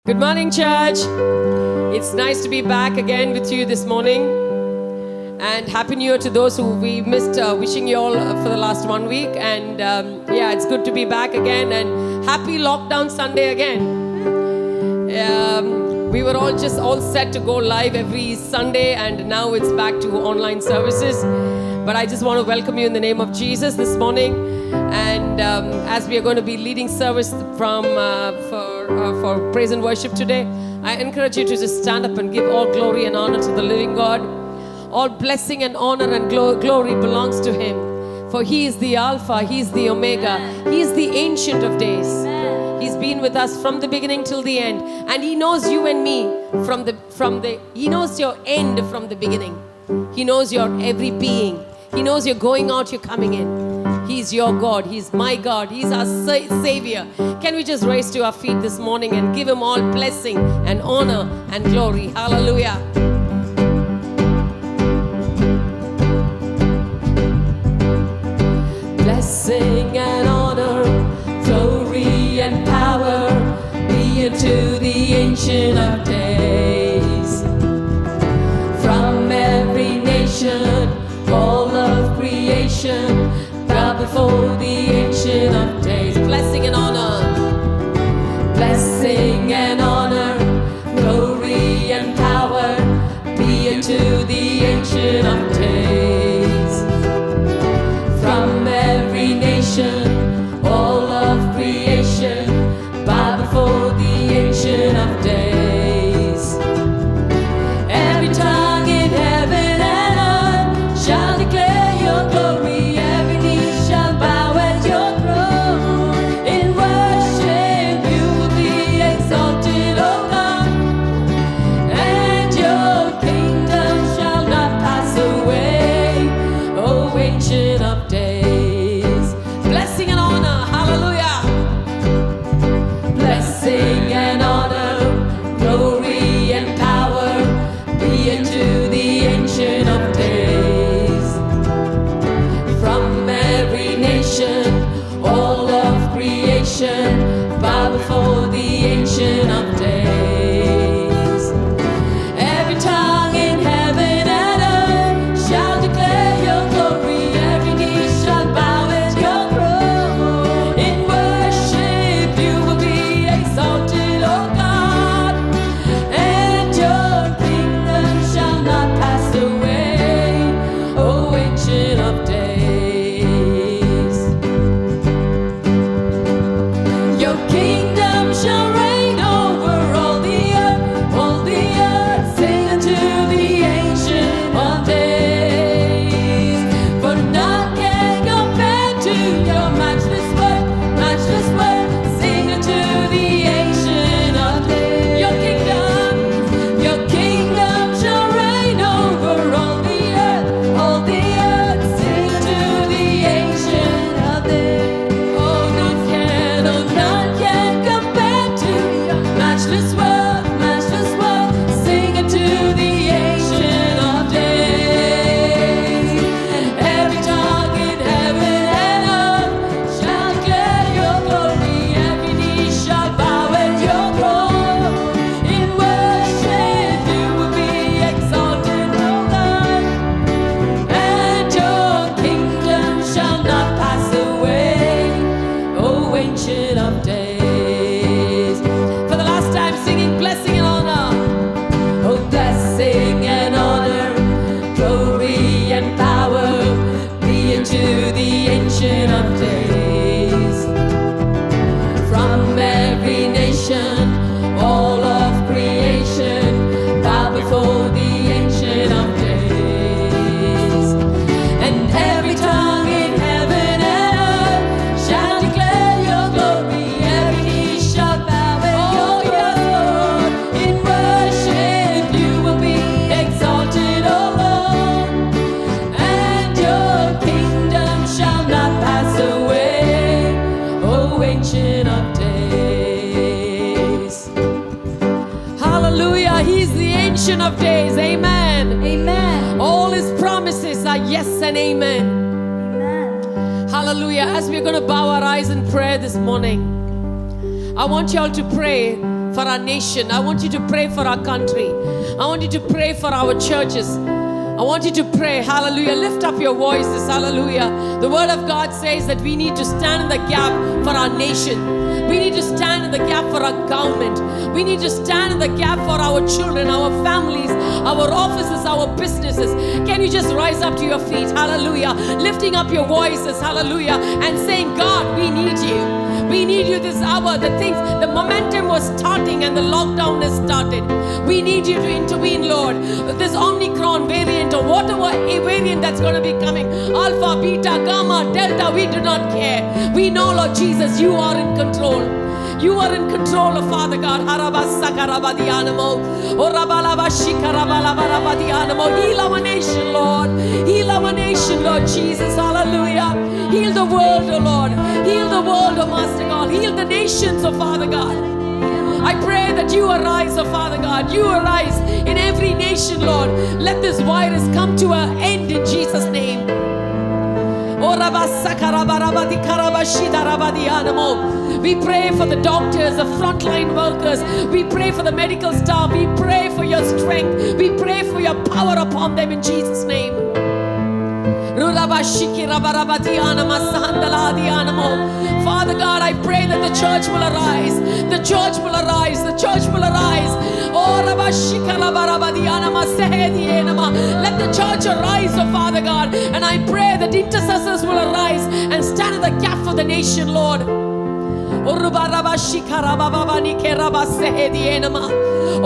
Good morning, church. It's nice to be back again with you this morning. And Happy New Year to those who we missed, wishing you all for the last 1 week. And it's good to be back again. And happy lockdown Sunday again. We were all set to go live every Sunday, and now it's back to online services. But I just want to welcome you in the name of Jesus this morning. And as we are going to be leading service for praise and worship today, I encourage you to just stand up and give all glory and honor to the living God. All blessing and honor and glory belongs to Him. For He is the Alpha, He is the Omega, He is the Ancient of Days. He's been with us from the beginning till the end, and He knows you and me He knows your end from the beginning. He knows your every being. He knows you're going out, you're coming in. He's your God. He's my God. He's our Savior. Can we just raise to our feet this morning and give Him all blessing and honor and glory? Hallelujah. Blessing and honor, glory and power be unto the Ancient of Days. From every nation, all of creation, bow before the Ancient of Days. Blessing and honor, blessing and honor, glory and power be unto the Ancient of Days. From every nation, all of creation, bow before the Ancient of Days. Every tongue in heaven and earth shall declare your glory. Every knee shall bow at your throne. In worship you will be exalted, O God, and your kingdom shall not pass away, O Ancient of Days. Blessing and honor, hallelujah. Blessing and honor, glory and power be unto the Ancient of Days. From every nation, all of creation, bow before the Ancient of Days. Every tongue in heaven and earth shall declare your glory. Every knee shall bow at your throne. In worship you will be exalted, O God, and your kingdom shall not pass away, O Ancient of Days. Your kingdom shall reign over all the earth, all the earth. Sing unto the Ancient of Days. For none can compare to your matchless word, matchless word. Sing unto the Ancient of Days. Your kingdom shall reign over all the earth, all the earth. Sing unto the Ancient of Days. Oh, none can compare to your matchless word, matchless word. Sing unto the Ancient of Days. And every tongue in heaven and earth shall declare your glory. Every knee shall bow at your throne. In worship you will be exalted, O God, and your kingdom shall not pass away, O Ancient of Days. For the last time, singing blessing and honor. Oh, blessing and honor, glory and power be unto the Ancient of Days. From every nation, all of creation, bow before the Ancient of Days. And every tongue in heaven and earth shall declare your glory. Every knee shall bow at your throne. In worship you will be exalted, O Lord, and your kingdom shall not pass away, O Ancient of Days. Hallelujah. He's the Ancient of Days. Amen. Amen. All His promises are yes and amen. Amen. Hallelujah. As we're going to bow our eyes in prayer this morning, I want you all to pray for our nation. I want you to pray for our country. I want you to pray for our churches. I want you to pray, hallelujah. Lift up your voices, hallelujah. The word of God says that we need to stand in the gap for our nation. We need to stand in the gap for our government. We need to stand in the gap for our children, our families, our offices, our businesses. Can you just rise up to your feet, hallelujah, lifting up your voices, hallelujah, and saying, God, we need you. We need you this hour. The momentum was starting and the lockdown has started. We need you to intervene, Lord. This Omicron variant or whatever variant that's going to be coming, Alpha, Beta, Gamma, Delta, we do not care. We know, Lord Jesus, you are in control. You are in control of Father God. Heal our nation, Lord. Heal our nation, Lord Jesus. Hallelujah. Heal the world, oh Lord. Heal the world, oh Master God. Heal the nations, oh Father God. I pray that you arise, oh Father God. You arise in every nation, Lord. Let this virus come to an end in Jesus' name. We pray for the doctors, the frontline workers. We pray for the medical staff. We pray for your strength. We pray for your power upon them in Jesus' name. Father God, I pray that the church will arise. The church will arise. The church will arise. Let the church arise, oh Father God. And I pray that intercessors will arise and stand in the gap for the nation, Lord.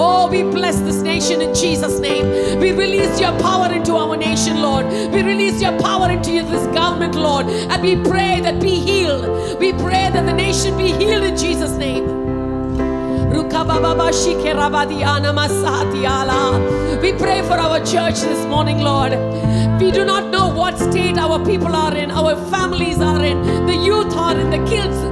Oh, we bless this nation in Jesus' name. We release your power into our nation, Lord. We release your power into this government, Lord. And we pray that be healed. We pray that the nation be healed in Jesus' name. We pray for our church this morning, Lord. We do not know what state our people are in, our families are in, the youth are in, the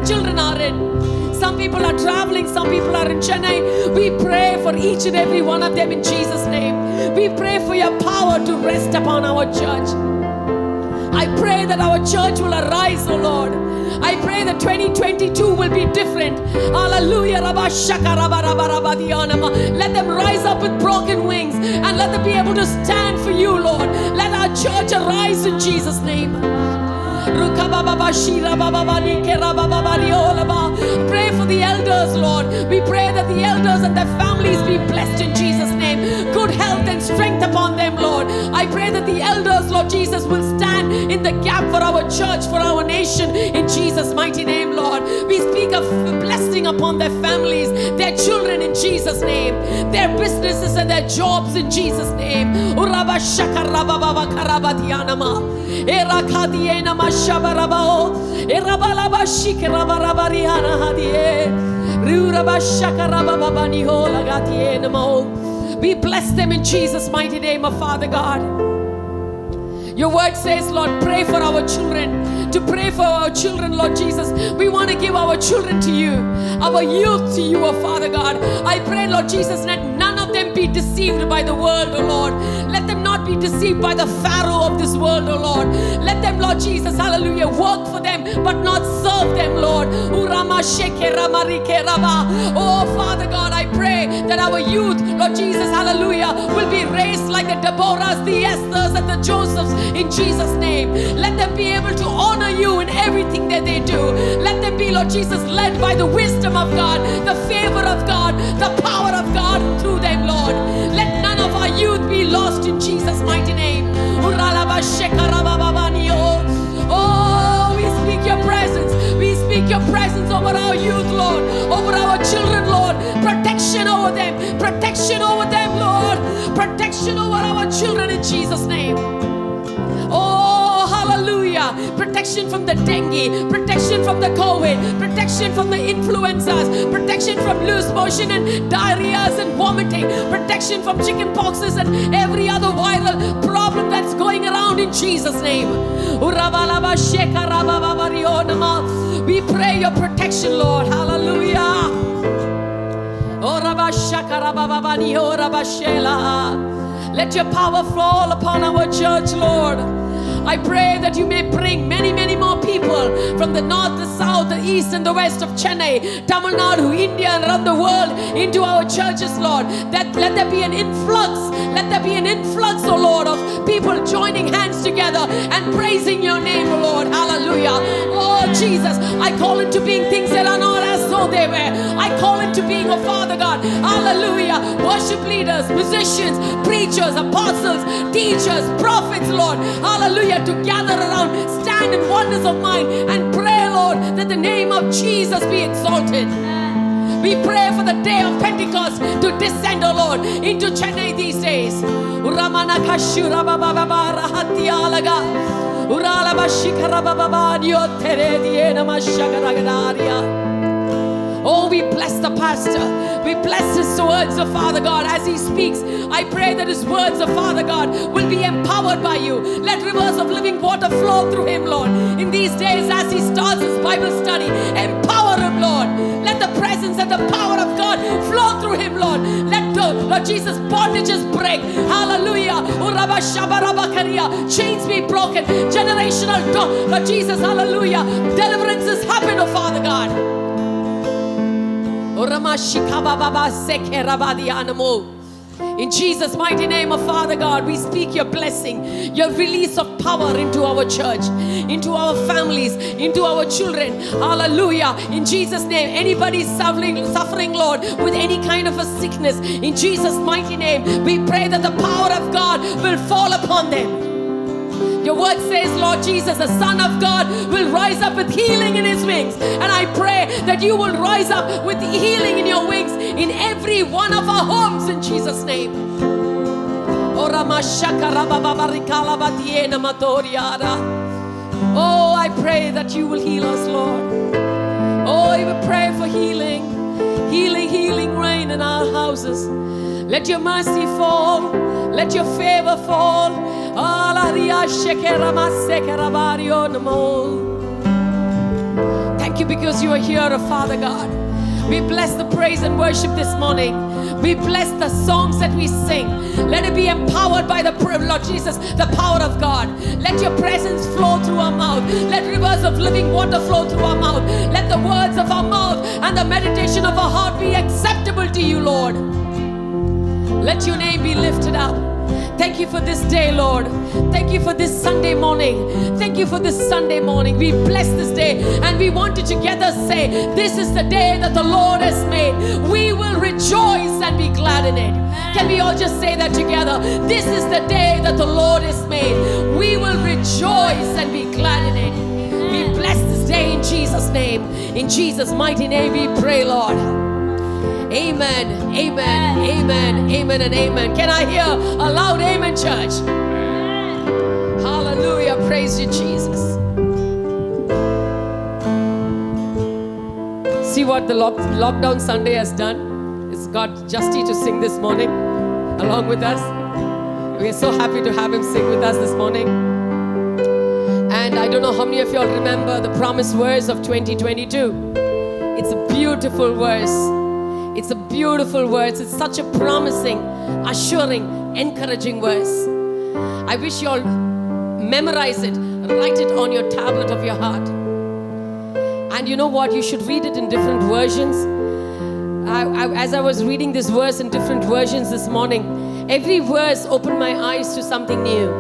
children are in. Some people are traveling, some people are in Chennai. We pray for each and every one of them in Jesus' name. We pray for your power to rest upon our church. I pray that our church will arise, oh Lord. I pray that 2022 will be different. Hallelujah. Let them rise up with broken wings and let them be able to stand for you, Lord. Let our church arise in Jesus' name. Pray for the elders, Lord. We pray that the elders and their families be blessed in Jesus' name. Good health and strength upon them, Lord. I pray that the elders, Lord Jesus, will stand in the gap for our church, for our nation, in Jesus' mighty name, Lord. We speak of blessing upon their families, their children in Jesus' name, their businesses and their jobs in Jesus' name. We bless them in Jesus' mighty name, oh Father God. Your word says, Lord, pray for our children. To pray for our children, Lord Jesus. We want to give our children to you, our youth to you, oh Father God. I pray, Lord Jesus, let none of them be deceived by the world, oh Lord. Let them not be deceived by the Pharaoh of this world, oh Lord. Let them, Lord Jesus, hallelujah, work for them, but not serve them, Lord. Oh, Father God, I pray that our youth, Lord Jesus, hallelujah, will be raised like the Deborahs, the Esthers, and the Josephs in Jesus' name. Let them be able to honor you in everything that they do. Let them be, Lord Jesus, led by the wisdom of God, the favor of God, the power of God through them, Lord. Let none of our youth be lost in Jesus' mighty name. Oh, we speak your presence. We speak your presence over our youth, Lord, over our children, Lord. Protection over them. Protection over them, Lord. Protection over our children in Jesus' name. Oh, hallelujah. Protection from the dengue, protection from the COVID, protection from the influenzas, protection from loose motion and diarrheas and vomiting, protection from chicken poxes and every other viral problem that's going around in Jesus' name. We pray your protection, Lord. Hallelujah. Let your power fall upon our church, Lord. I pray that you may bring many, many more people from the north, the south, the east, and the west of Chennai, Tamil Nadu, India, and around the world into our churches, Lord. That let there be an influx. Let there be an influx, oh Lord, of people joining hands together and praising your name, oh Lord. Hallelujah. Oh Jesus, I call into being things that are not as though they were. I call into being, oh Father God. Hallelujah. Worship leaders, musicians, preachers, apostles, teachers, prophets, Lord. Hallelujah. To gather around, stand in oneness of mind and pray, Lord, that the name of Jesus be exalted. We pray for the day of Pentecost to descend, O Lord, into Chennai these days. Uramana kashura bababa rahatialaga. Urala bashikara bababa diotere diena mashagaragadaria. Oh, we bless the pastor. We bless his words, oh Father God, as he speaks. I pray that his words, oh Father God, will be empowered by you. Let rivers of living water flow through him, Lord. In these days, as he starts his Bible study, empower him, Lord. Let the presence and the power of God flow through him, Lord. Let the Lord Jesus bondages break. Hallelujah. Chains be broken. Generational Lord Jesus, hallelujah. Deliverances happen, oh Father God. In Jesus' mighty name, oh Father God, we speak your blessing, your release of power into our church, into our families, into our children. Hallelujah. In Jesus' name, anybody suffering, Lord, with any kind of a sickness, in Jesus' mighty name, we pray that the power of God will fall upon them. Your word says, Lord Jesus, the Son of God will rise up with healing in his wings. And I pray that you will rise up with healing in your wings in every one of our homes in Jesus' name. Oh, I pray that you will heal us, Lord. Oh, we pray for healing. Healing, healing rain in our houses. Let your mercy fall. Let your favor fall. Thank you because you are here, oh Father God. We bless the praise and worship this morning. We bless the songs that we sing. Let it be empowered by the Lord Jesus, the power of God. Let your presence flow through our mouth. Let rivers of living water flow through our mouth. Let the words of our mouth and the meditation of our heart be acceptable to you, Lord. Let your name be lifted up. Thank you for this day, Lord. Thank you for this Sunday morning. Thank you for this Sunday morning. We bless this day and we want to together say, this is the day that the Lord has made. We will rejoice and be glad in it. Can we all just say that together? This is the day that the Lord has made. We will rejoice and be glad in it. We bless this day in Jesus' name. In Jesus' mighty name we pray, Lord. Amen, amen, amen, amen, and amen. Can I hear a loud amen, church? Hallelujah. Praise you, Jesus. See what the lockdown Sunday has done? It's got Justy to sing this morning along with us. We are so happy to have him sing with us this morning. And I don't know how many of y'all remember the promised verse of 2022. It's a beautiful verse. It's a beautiful verse. It's such a promising, assuring, encouraging verse. I wish you all memorize it, write it on your tablet of your heart. And you know what? You should read it in different versions. As I was reading this verse in different versions this morning, every verse opened my eyes to something new.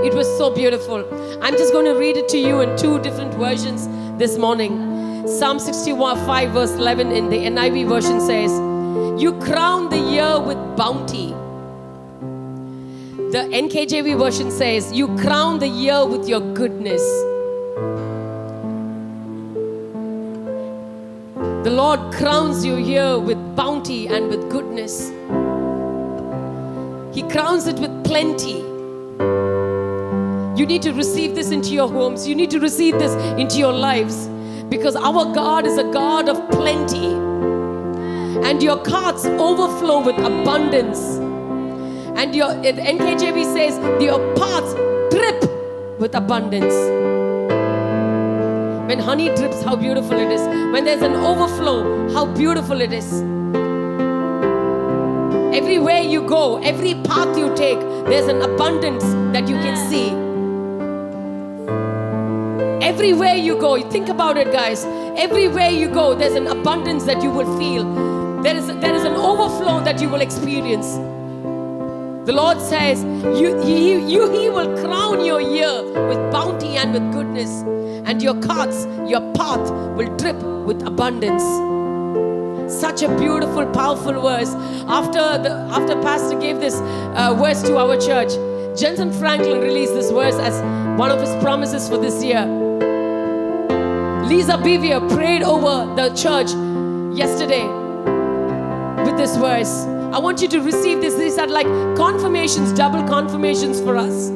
It was so beautiful. I'm just going to read it to you in two different versions this morning. Psalm 61:5 verse 11 in the NIV version says, you crown the year with bounty. The NKJV version says, you crown the year with your goodness. The Lord crowns you here with bounty and with goodness. He crowns it with plenty. You need to receive this into your homes. You need to receive this into your lives. Because our God is a God of plenty. And your carts overflow with abundance. And the NKJV says, your paths drip with abundance. When honey drips, how beautiful it is. When there's an overflow, how beautiful it is. Everywhere you go, every path you take, there's an abundance that you can see. Everywhere you go, think about it, guys. Everywhere you go, there's an abundance that you will feel. There is an overflow that you will experience. The Lord says, He will crown your year with bounty and with goodness, and your carts, your path will drip with abundance. Such a beautiful, powerful verse. After Pastor gave this verse to our church, Jensen Franklin released this verse as one of his promises for this year. Lisa Bevier prayed over the church yesterday with this verse. I want you to receive this. These are like confirmations, double confirmations for us.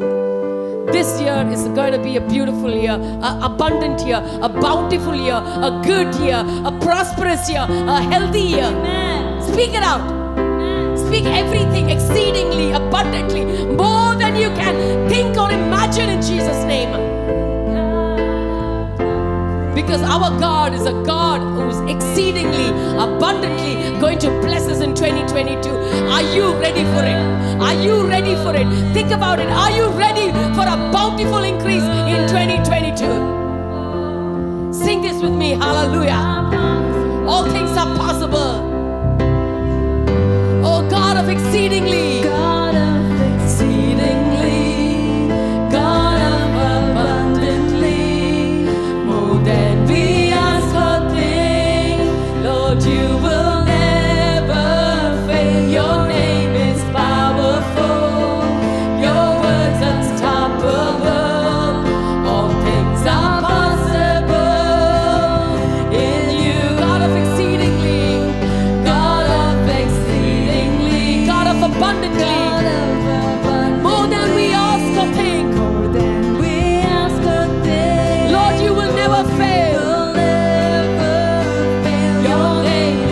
This year is going to be a beautiful year, an abundant year, a bountiful year, a good year, a prosperous year, a healthy year. Amen. Speak it out. Amen. Speak everything exceedingly, abundantly, more than you can think or imagine in Jesus' name. Because our God is a God who's exceedingly, abundantly going to bless us in 2022. Are you ready for it? Are you ready for it? Think about it. Are you ready for a bountiful increase in 2022? Sing this with me. Hallelujah. All things are possible. Oh God of exceedingly. God of Exceedingly, God of abundantly, more than we ask or think, Lord, you will never fail. Your name is powerful, your words unstoppable. All things are possible in you, God of exceedingly, God of exceedingly, God of abundantly. More than we ask or think. Lord, you will never fail. Your name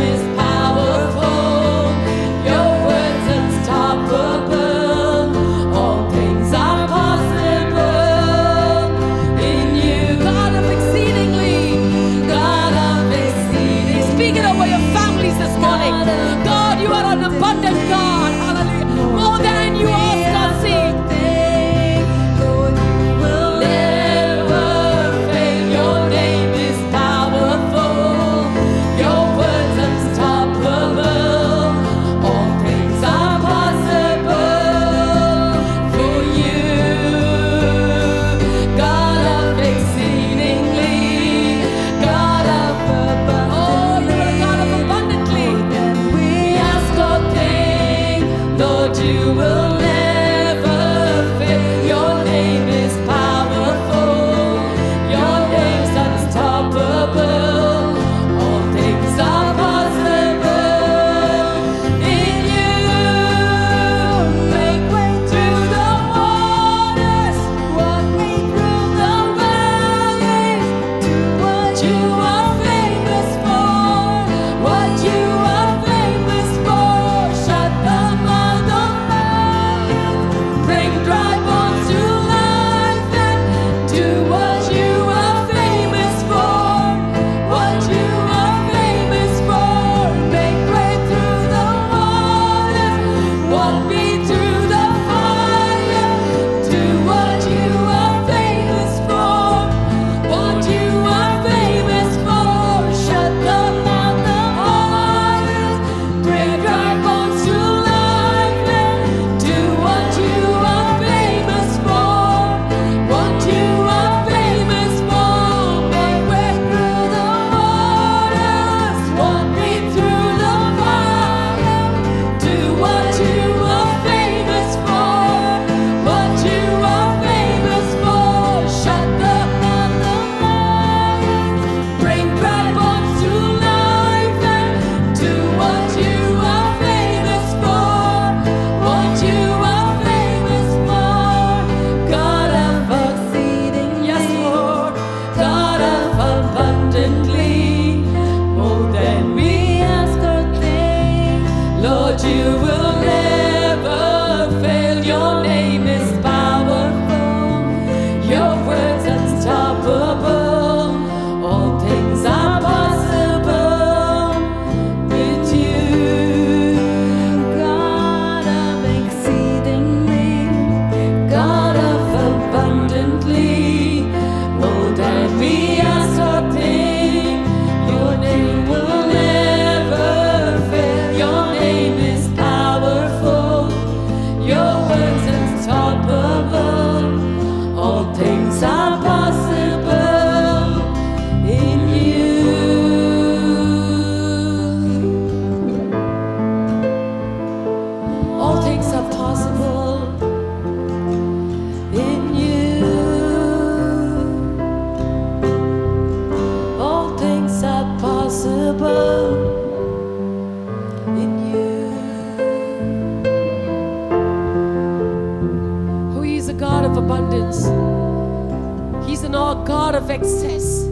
a God of excess.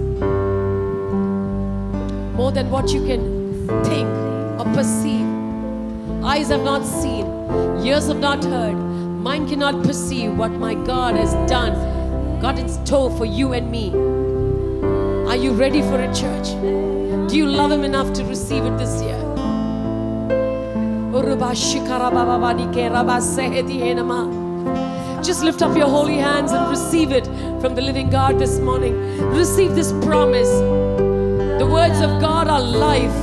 More than what you can think or perceive. Eyes have not seen, ears have not heard, mind cannot perceive what my God has done, got in store for you and me. Are you ready for it, church? Do you love Him enough to receive it this year? Just lift up your holy hands and receive it from the living God this morning. Receive this promise. The words of God are life.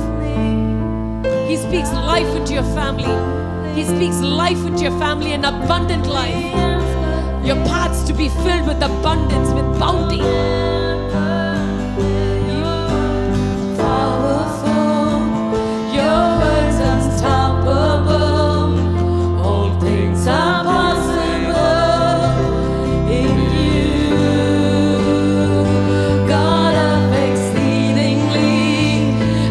He speaks life into your family. He speaks life into your family, an abundant life. Your paths to be filled with abundance, with bounty. Powerful, your words unstoppable. All things are possible in you. God of exceedingly,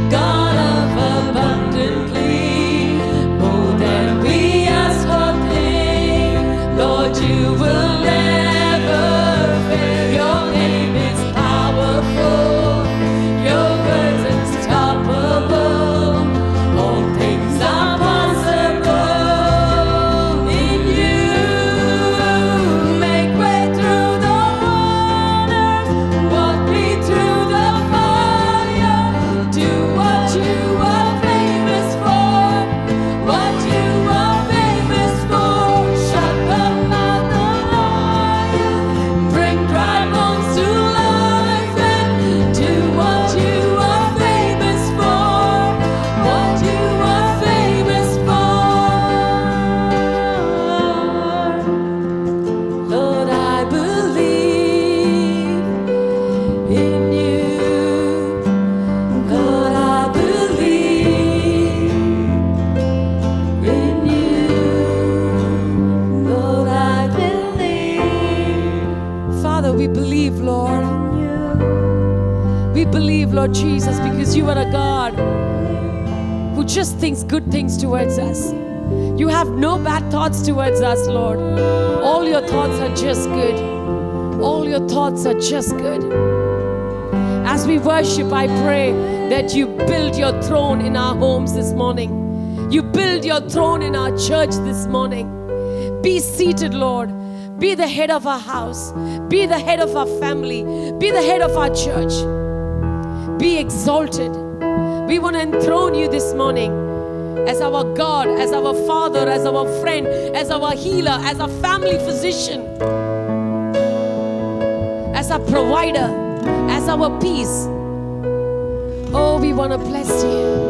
God of abundantly, more than we ask or think. Lord, you will never fail. Your name is powerful. Your words unstoppable. All things are possible in you. Make way through the waters. Walk me through the fire. Do what you are famous for. What you are famous for. Shut the mouth of lion. Bring dry bones to life and do what you are famous for. What you are famous for. Lord, I believe in you. Lord, I believe in you. Lord, I believe. Father, we believe, Lord. We believe, Lord Jesus, because you are a God who just thinks good things towards us. You have no bad thoughts towards us, Lord. All your thoughts are just good. All your thoughts are just good. As we worship, I pray that you build your throne in our homes this morning. You build your throne in our church this morning. Be seated, Lord. Be the head of our house. Be the head of our family. Be the head of our church. Be exalted. We want to enthrone you this morning as our God, as our Father, as our friend, as our healer, as our family physician, as our provider, as our peace. Oh, we want to bless you.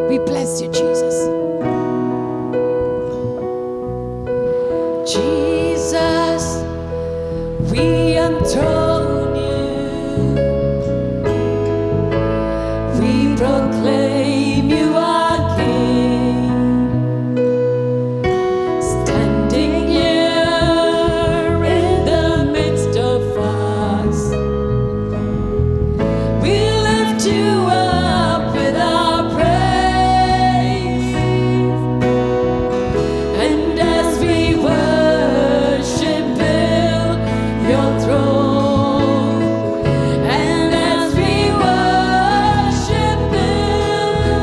We bless you, Jesus. Jesus, we enthrone you. We proclaim you are King, standing here in the midst of us. We lift you up with our praise, and as we worship, build your throne. And as we worship, build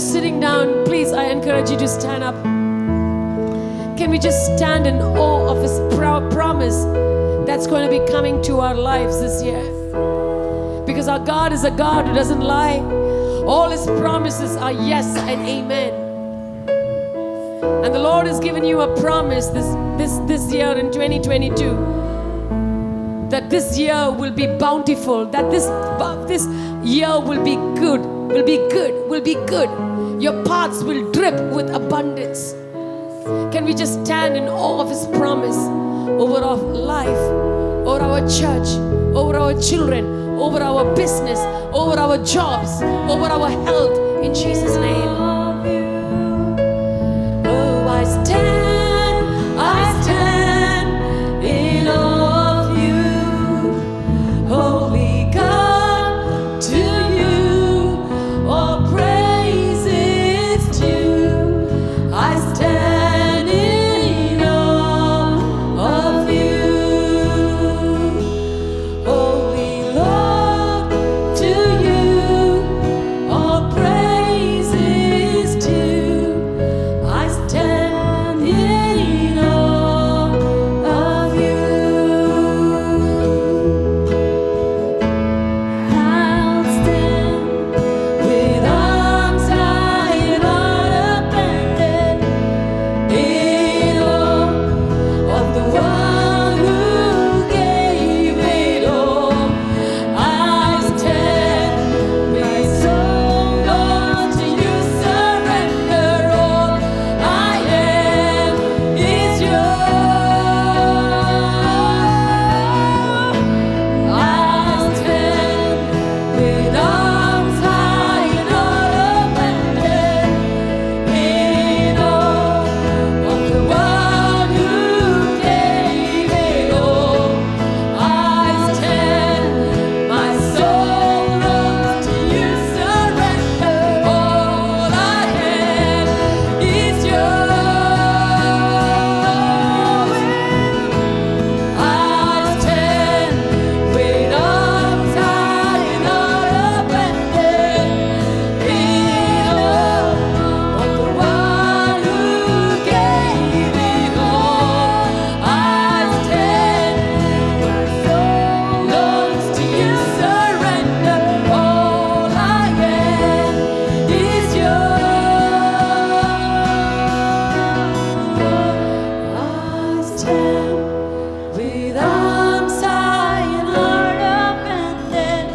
you're sitting down, please, I encourage you to stand up. Can we just stand in awe of His promise that's going to be coming to our lives this year? Because our God is a God who doesn't lie. All His promises are yes and amen. And the Lord has given you a promise this year in 2022, that this year will be bountiful, that this year will be good, will be good. Your paths will drip with abundance. Can we just stand in awe of His promise over our life, over our church, over our children, over our business, over our jobs, over our health, in Jesus' name. Oh, I stand in awe of you, holy God, to you all praise is due. I stand in awe of you, holy Lord, to you all praise is due. I stand in awe of you. I'll stand With arms high and heart abandoned, in awe of the one who gave it all. I stand, my soul, Lord, to you surrender all. I am is yours. I'll stand with arms high and heart abandoned, in awe of the one who gave it all. I stand, my soul, Lord, to you surrender. All I am is yours. I stand with arms high and heart abandoned, in awe of the one who gave it all. I stand, my soul, Lord, to you surrender. All I am is yours. I stand with arms high and heart abandoned,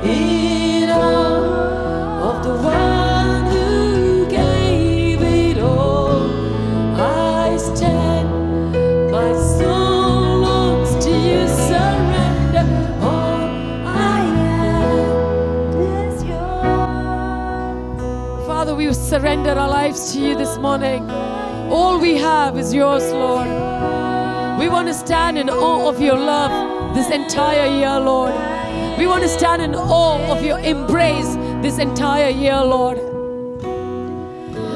in awe of the one who gave it all. I stand, my soul longs to you surrender. All I am is yours. Father, we surrender our lives to you this morning. All we have is yours, Lord. We want to stand in awe of your love this entire year, Lord. We want to stand in awe of your embrace this entire year, Lord.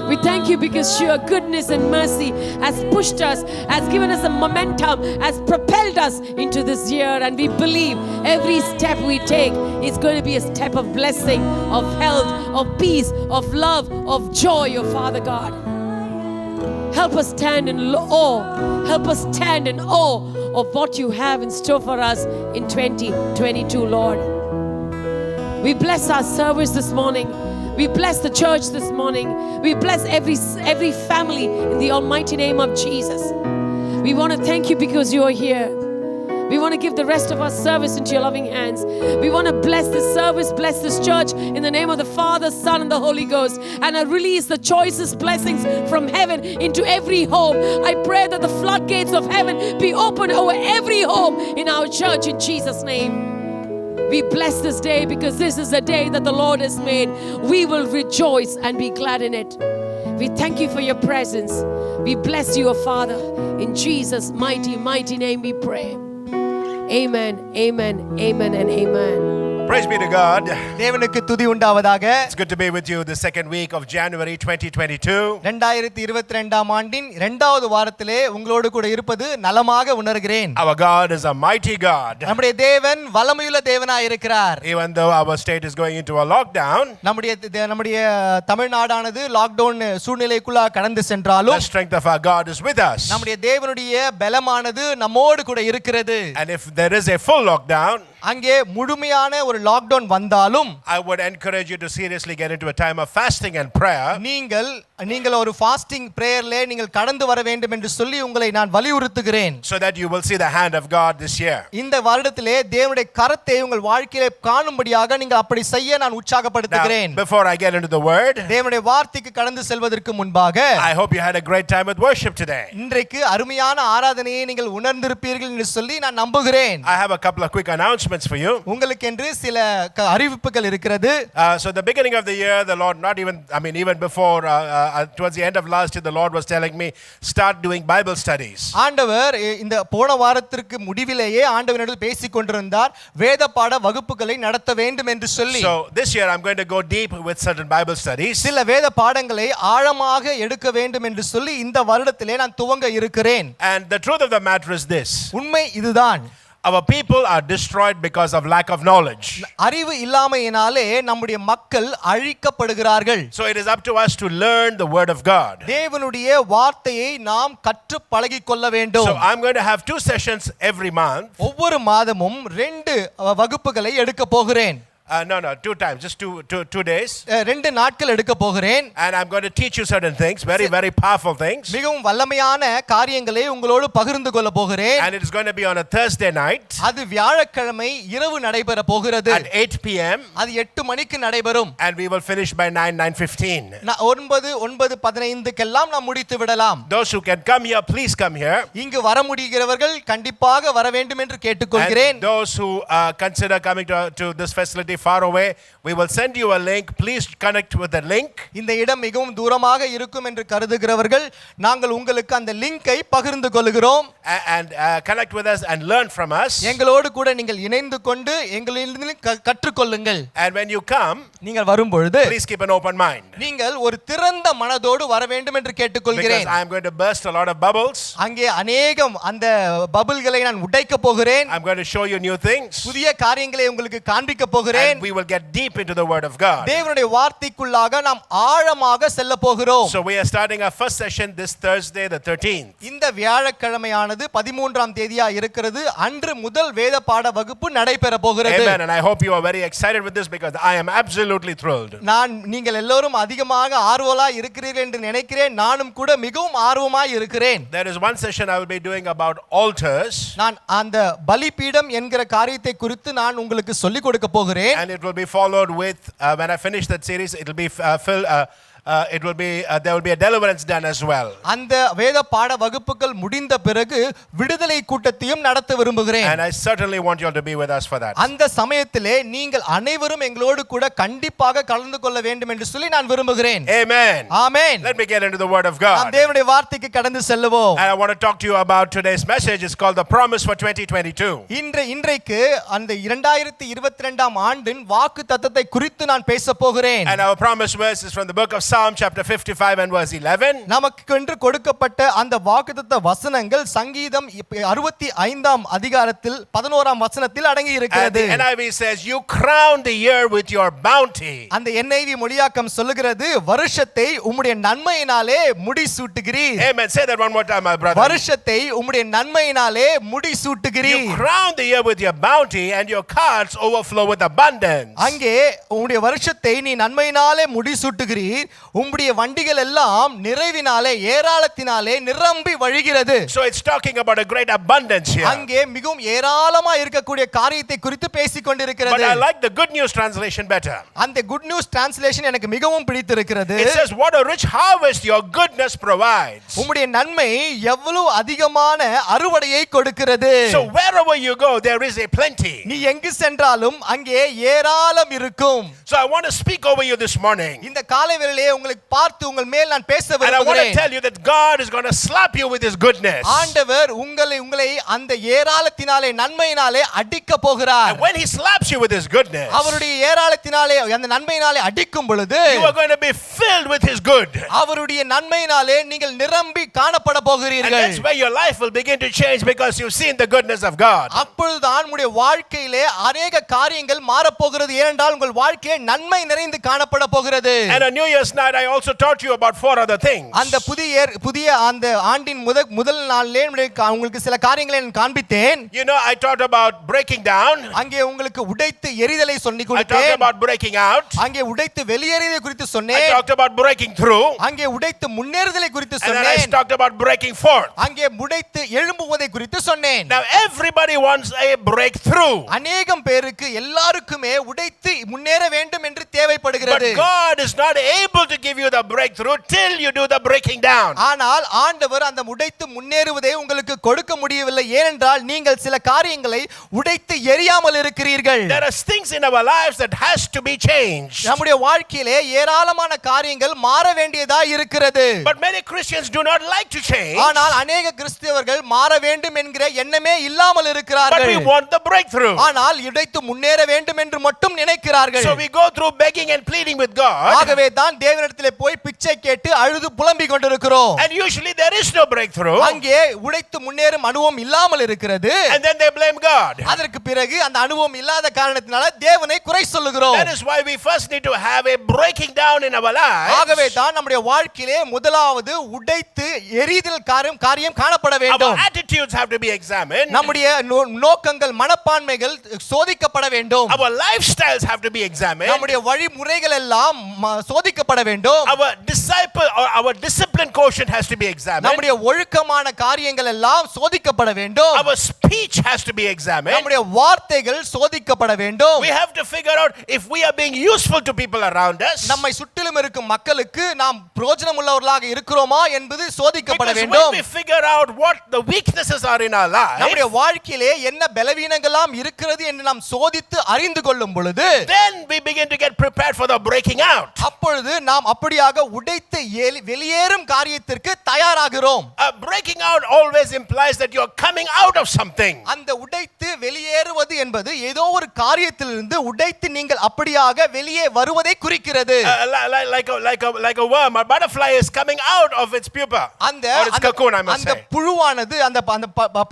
We thank you because your goodness and mercy has pushed us, has given us a momentum, has propelled us into this year. And we believe every step we take is going to be a step of blessing, of health, of peace, of love, of joy, oh Father God. Help us stand in awe. Help us stand in awe of what you have in store for us in 2022, Lord. We bless our service this morning. We bless the church this morning. We bless every family in the almighty name of Jesus. We want to thank you because you are here. We want to give the rest of our service into your loving hands. We want to bless this service, bless this church in the name of the Father, Son, and the Holy Ghost. And I release the choicest blessings from heaven into every home. I pray that the floodgates of heaven be opened over every home in our church in Jesus' name. We bless this day because this is a day that the Lord has made. We will rejoice and be glad in it. We thank you for your presence. We bless you, O Father. In Jesus' mighty, mighty name we pray. Amen, amen, amen, and amen. Praise be to God. தேவனுக்கு துதி உண்டாவதாக. It's good to be with you the second week of January 2022. 2022 ஆண்டின் இரண்டாவது வாரத்திலே உங்களோடு கூட இருப்பது நலமாக உணர்கிறேன். Our God is a mighty God. நம்முடைய தேவன் வல்லமையுள்ள தேவனாய் இருக்கிறார். Even though our state is going into a lockdown, நம்முடைய தமிழ்நாடானது லாக்டவுன் சூழ்நிலைக்குள்ள கடந்து சென்றாலும் the strength of our God is with us. நம்முடைய தேவனுடைய பலமானது நம்மோடு கூட இருக்கிறது. And if there is a full lockdown, அங்கே முழுமையான ஒரு லாக்டவுன் வந்தாலும் I would encourage you to seriously get into a time of fasting and prayer. நீங்கள் ஒரு ஃபாஸ்டிங் பிரேயர்ல நீங்கள் கடந்து வர வேண்டும் என்று சொல்லி உங்களை நான் வலியுறுத்துகிறேன். So that you will see the hand of God this year. இந்த வருடத்திலே தேவனுடைய கரத்தை உங்கள் வாழ்க்கையிலே காணும்படியாக நீங்கள் அப்படி செய்ய நான் உற்சாகப்படுத்துகிறேன். Now, before I get into the word, தேவனுடைய வார்த்தைக்கு கடந்து செல்வதற்கு முன்பாக I hope you had a great time with worship today. இன்றைக்கு அருமையான ஆராதனையை நீங்கள் உணர்ந்திருப்பீர்கள் என்று சொல்லி நான் நம்புகிறேன். I have a couple of quick announcements for you. உங்களுக்கென்று சில அறிவிப்புகள் இருக்கிறது. So the beginning of the year, the Lord, even before towards the end of last year, the Lord was telling me start doing Bible studies. ஆண்டவர் இந்த போன வாரத்திற்கு முடிவிலேயே ஆண்டவரிடம் பேசிக் கொண்டிருந்தார் வேத பாட வகுப்புகளை நடத்த வேண்டும் என்று சொல்லி. So this year I'm going to go deep with certain Bible studies. சில வேத பாடங்களை ஆழமாக எடுக்க வேண்டும் என்று சொல்லி இந்த வருடத்திலே நான் துவங்க இருக்கிறேன். And the truth of the matter is this. உண்மை இதுதான். Our people are destroyed because of lack of knowledge. அறிவு இல்லாமையினாலே நம்முடைய மக்கள் அழிக்கப்படுகிறார்கள். So it is up to us to learn the word of God. தேவனுடைய வார்த்தையை நாம் கற்று பழகிக் கொள்ள வேண்டும். So I'm going to have 2 sessions every month. ஒவ்வொரு மாதமும் 2 வகுப்புகளை எடுக்க போகிறேன். No, 2 times, just two days. 2 நாட்கள் எடுக்க போகிறேன். And I'm going to teach you certain things, very, very powerful things. மிகவும் வல்லமையான காரியங்களை உங்களோடு பகிர்ந்து கொள்ள போகிறேன். And it is going to be on a Thursday night. அது வியாழக்கிழமை இரவு நடைபெற போகிறது. At 8 p.m. அது 8 மணிக்கு நடைபெறும். And we will finish by 9:15. 9:15 நாம் முடித்து விடலாம். Those who can come here, please come here. இங்கு வர முடிகிறவர்கள் கண்டிப்பாக வர வேண்டும் என்று கேட்டுக்கொள்கிறேன். And those who consider coming to this facility far away, we will send you a link. Please connect with the link. இந்த இடம் மிகவும் தூரமாக இருக்கும் என்று கருதுகிறவர்கள் நாங்கள் உங்களுக்கு அந்த லிங்கை பகிர்ந்து கொள்கிறோம். And connect with us and learn from us. எங்களோடு கூட நீங்கள் இணைந்து கொண்டு எங்களிலிருந்து கற்றுக்கொள்ளுங்கள். And when you come, நீங்கள் வரும் பொழுது please keep an open mind. நீங்கள் ஒரு திறந்த மனதோடு வர வேண்டும் என்று கேட்டுக்கொள்கிறேன். Because I am going to burst a lot of bubbles. அங்கே अनेகம் அந்த பபிள்களை நான் உடைக்க போகிறேன். I'm going to show you new things. புதிய காரியங்களை உங்களுக்கு காண்பிக்க போகிறேன். And we will get deep into the word of God. தேவனுடைய வார்த்தைக்குள்ளாக நாம் ஆழமாக செல்ல போகிறோம். So we are starting our first session this Thursday the 13th. இந்த வியாழக்கிழமையானது 13ஆம் தேதியா இருக்கிறது. அன்று முதல் வேத பாட வகுப்பு நடைபெற போகிறது. Amen. And I hope you are very excited with this because I am absolutely thrilled. நீங்கள் எல்லோரும் அதிகமாக ஆர்வமாய் இருக்கிறீர்கள் என்று நினைக்கிறேன். நானும் கூட மிகவும் ஆர்வமாய் இருக்கிறேன். There is one session I will be doing about altars. நான் அந்த பலிபீடம் என்கிற காரியத்தை குறித்து நான் உங்களுக்கு சொல்லிக் கொடுக்க போகிறேன். And it will be followed with when I finish that series it will be there will be a deliverance done as well. அந்த வேத பாட வகுப்புகள் முடிந்த பிறகு விடுதலை கூட்டத்தையும் நடத்த விரும்புகிறேன். And I certainly want you all to be with us for that. அந்த சமயத்திலே நீங்கள் அனைவரும் எங்களோடு கூட கண்டிப்பாக கலந்து கொள்ள வேண்டும் என்று சொல்லி நான் விரும்புகிறேன். Amen. Amen. Let me get into the word of God. நாம் தேவனுடைய வார்த்தைக்கு கடந்து செல்லுவோம். And I want to talk to you about today's message. It's called the promise for 2022. இன்றைக்கு அந்த 2022ஆம் ஆண்டின் வாக்குத்தத்தத்தை குறித்து நான் பேச போகிறேன். And our promise verse is from the book of Psalm chapter 55 and verse 11. நமக்கென்று கொடுக்கப்பட்ட அந்த வாக்குத்தத்த வசனங்கள் சங்கீதம் 65ஆம் அதிகாரத்தில் 11ஆம் வசனத்தில் அடங்கி And இருக்கிறது. the NIV says you crown the year with your bounty. அந்த NIV மொழியாக்கம் சொல்லுகிறது வருஷத்தை உம்முடைய நன்மையினாலே முடிசூட்டுகிறீர். Amen. Say that one more time, my brother. வருஷத்தை உம்முடைய நன்மையினாலே முடிசூட்டுகிறீர். You crown the year with your bounty and your carts overflow with abundance. அங்கே உம்முடைய வருஷத்தை நீ நன்மையினாலே முடிசூட்டுகிறீர். உம்முடைய வண்டிகள் எல்லாம் நிறைவினாலே ஏராளத்தினாலே நிரம்பி வழிகிறது. So it's talking about a great abundance here. அங்கே மிகவும் ஏராளமா இருக்கக்கூடிய காரியத்தை குறித்து பேசிக் கொண்டிருக்கிறது. But I like the good news translation better. அந்த குட் நியூஸ் டிரான்ஸ்லேஷன் எனக்கு மிகவும் பிடித்திருக்கிறது. It says what a rich harvest your goodness provides. உம்முடைய நன்மை எவ்வளவு அதிகமான அறுவடையை கொடுக்கிறது. So wherever you go there is a plenty. நீ எங்கு சென்றாலும் அங்கே ஏராளம் இருக்கும். So I want to speak over you this morning. இந்த காலை வேளையிலே உங்களை பார்த்து உங்கள் மேல் நான் பேச And I want to விரும்புகிறேன். tell you that God is going to slap you with his goodness. ஆண்டவர் உங்களை அந்த ஏராளத்தினாலே நன்மையினாலே அடிக்க போகிறார். And when he slaps you with his goodness, அவருடைய ஏராளத்தினாலே அந்த நன்மையினாலே அடிக்கும் பொழுது you are going to be filled with his good. அவருடைய நன்மையினாலே நீங்கள் நிரம்பி காணப்பட And போகிறீர்கள். that's where your life will begin to change because you've seen the goodness of God. அப்பொழுதுதான் உங்களுடைய வாழ்க்கையிலே அநேக காரியங்கள் மாறப்போகிறது. ஏனென்றால் உங்கள் வாழ்க்கையே நன்மை நிறைந்து காணப்பட போகிறது. And on New Year's night, I also taught you about 4 other things. அந்த புதிய அந்த ஆண்டின் முதல் நாளிலே உங்களுக்கு சில காரியங்களை நான் காண்பித்தேன். You know, I talked about breaking down. அங்கே உங்களுக்கு உடைத்து எரிதலை சொல்லி I talked கொடுத்தேன். about breaking out. அங்கே உடைத்து வெளியேறியதை குறித்து I சொன்னேன். talked about breaking through. அங்கே உடைத்து முன்னேறுதலை குறித்து And then I சொன்னேன். talked about breaking forth. அங்கே உடைத்து எழும்புவதை குறித்து சொன்னேன். Now, everybody wants a breakthrough. அநேகம் பேருக்கு எல்லாருக்குமே உடைத்து முன்னேற வேண்டும் என்று But தேவைப்படுகிறது. God is not able to give you the breakthrough till you do the breaking down. ஆனால் ஆண்டவர் அந்த உடைத்து முன்னேறுவதை உங்களுக்கு கொடுக்க முடியவில்லை. ஏனென்றால் நீங்கள் சில காரியங்களை உடைத்து எரியாமல் இருக்கிறீர்கள். There are things in our lives that has to be changed. நம்முடைய வாழ்க்கையிலே ஏராளமான காரியங்கள் மாற வேண்டியதா இருக்கிறது. But many Christians do not like to change. ஆனால் அநேக கிறிஸ்தவர்கள் மாற வேண்டும் என்கிற எண்ணமே இல்லாமல் But இருக்கிறார்கள். we want the breakthrough. ஆனால் உடைத்து முன்னேற வேண்டும் என்று மட்டும் நினைக்கிறார்கள். So we go through begging and pleading with God. ஆகவே தான் தேவனிடத்திலே போய் பிச்சை கேட்டு அழுது புலம்பிக் கொண்டிருக்கிறோம். And usually there is no breakthrough. அங்கே உடைத்து முன்னேறும் அனுபவம் இல்லாமல் இருக்கிறது. And then they blame God. அதற்கு பிறகு அந்த அனுபவம் இல்லாத காரணத்தினால தேவனை குறை சொல்லுகிறோம். That is why we first need to have a breaking down in our lives. ஆகவே தான் நம்முடைய வாழ்க்கையிலே முதலாவது உடைத்து எரிதல் காரியம் காணப்பட Our வேண்டும். attitudes have to be examined. நம்முடைய நோக்கங்கள் மனப்பான்மைகள் சோதிக்கப்பட வேண்டும். Our lifestyles have to be examined. நம்முடைய வழிமுறைகள் எல்லாம் சோதிக்கப்பட வேண்டும். Our discipline quotient has to be examined. நம்முடைய ஒழுக்கமான காரியங்கள் எல்லாம் சோதிக்கப்பட வேண்டும். Our speech has to be examined. நம்முடைய வார்த்தைகள் சோதிக்கப்பட வேண்டும். We have to figure out if we are being useful to people around us. நம்மை சுற்றிலும் இருக்கும் மக்களுக்கு நாம் பிரயோஜனம் உள்ளவர்களாக இருக்கிறோமா என்பது சோதிக்கப்பட Because வேண்டும். when we figure out what the weaknesses are in our life, நம்முடைய வாழ்க்கையிலே என்ன பலவீனங்களாம் இருக்கிறது என்று நாம் சோதித்து அறிந்து கொள்ளும் பொழுது then we begin to get prepared for the breaking out. அப்பொழுது நாம் அப்படியாக உடைத்து வெளியேறும் காரியத்திற்கு தயாராகிறோம். Breaking out always implies that you are coming out of something. அந்த உடைத்து வெளியேறுவது என்பது ஏதோ ஒரு காரியத்திலிருந்து உடைத்து நீங்கள் அப்படியாக வெளியே வருவதை குறிக்கிறது. Like a worm, a butterfly is coming out of its pupa or its cocoon, I must அந்த say. புழுவானது அந்த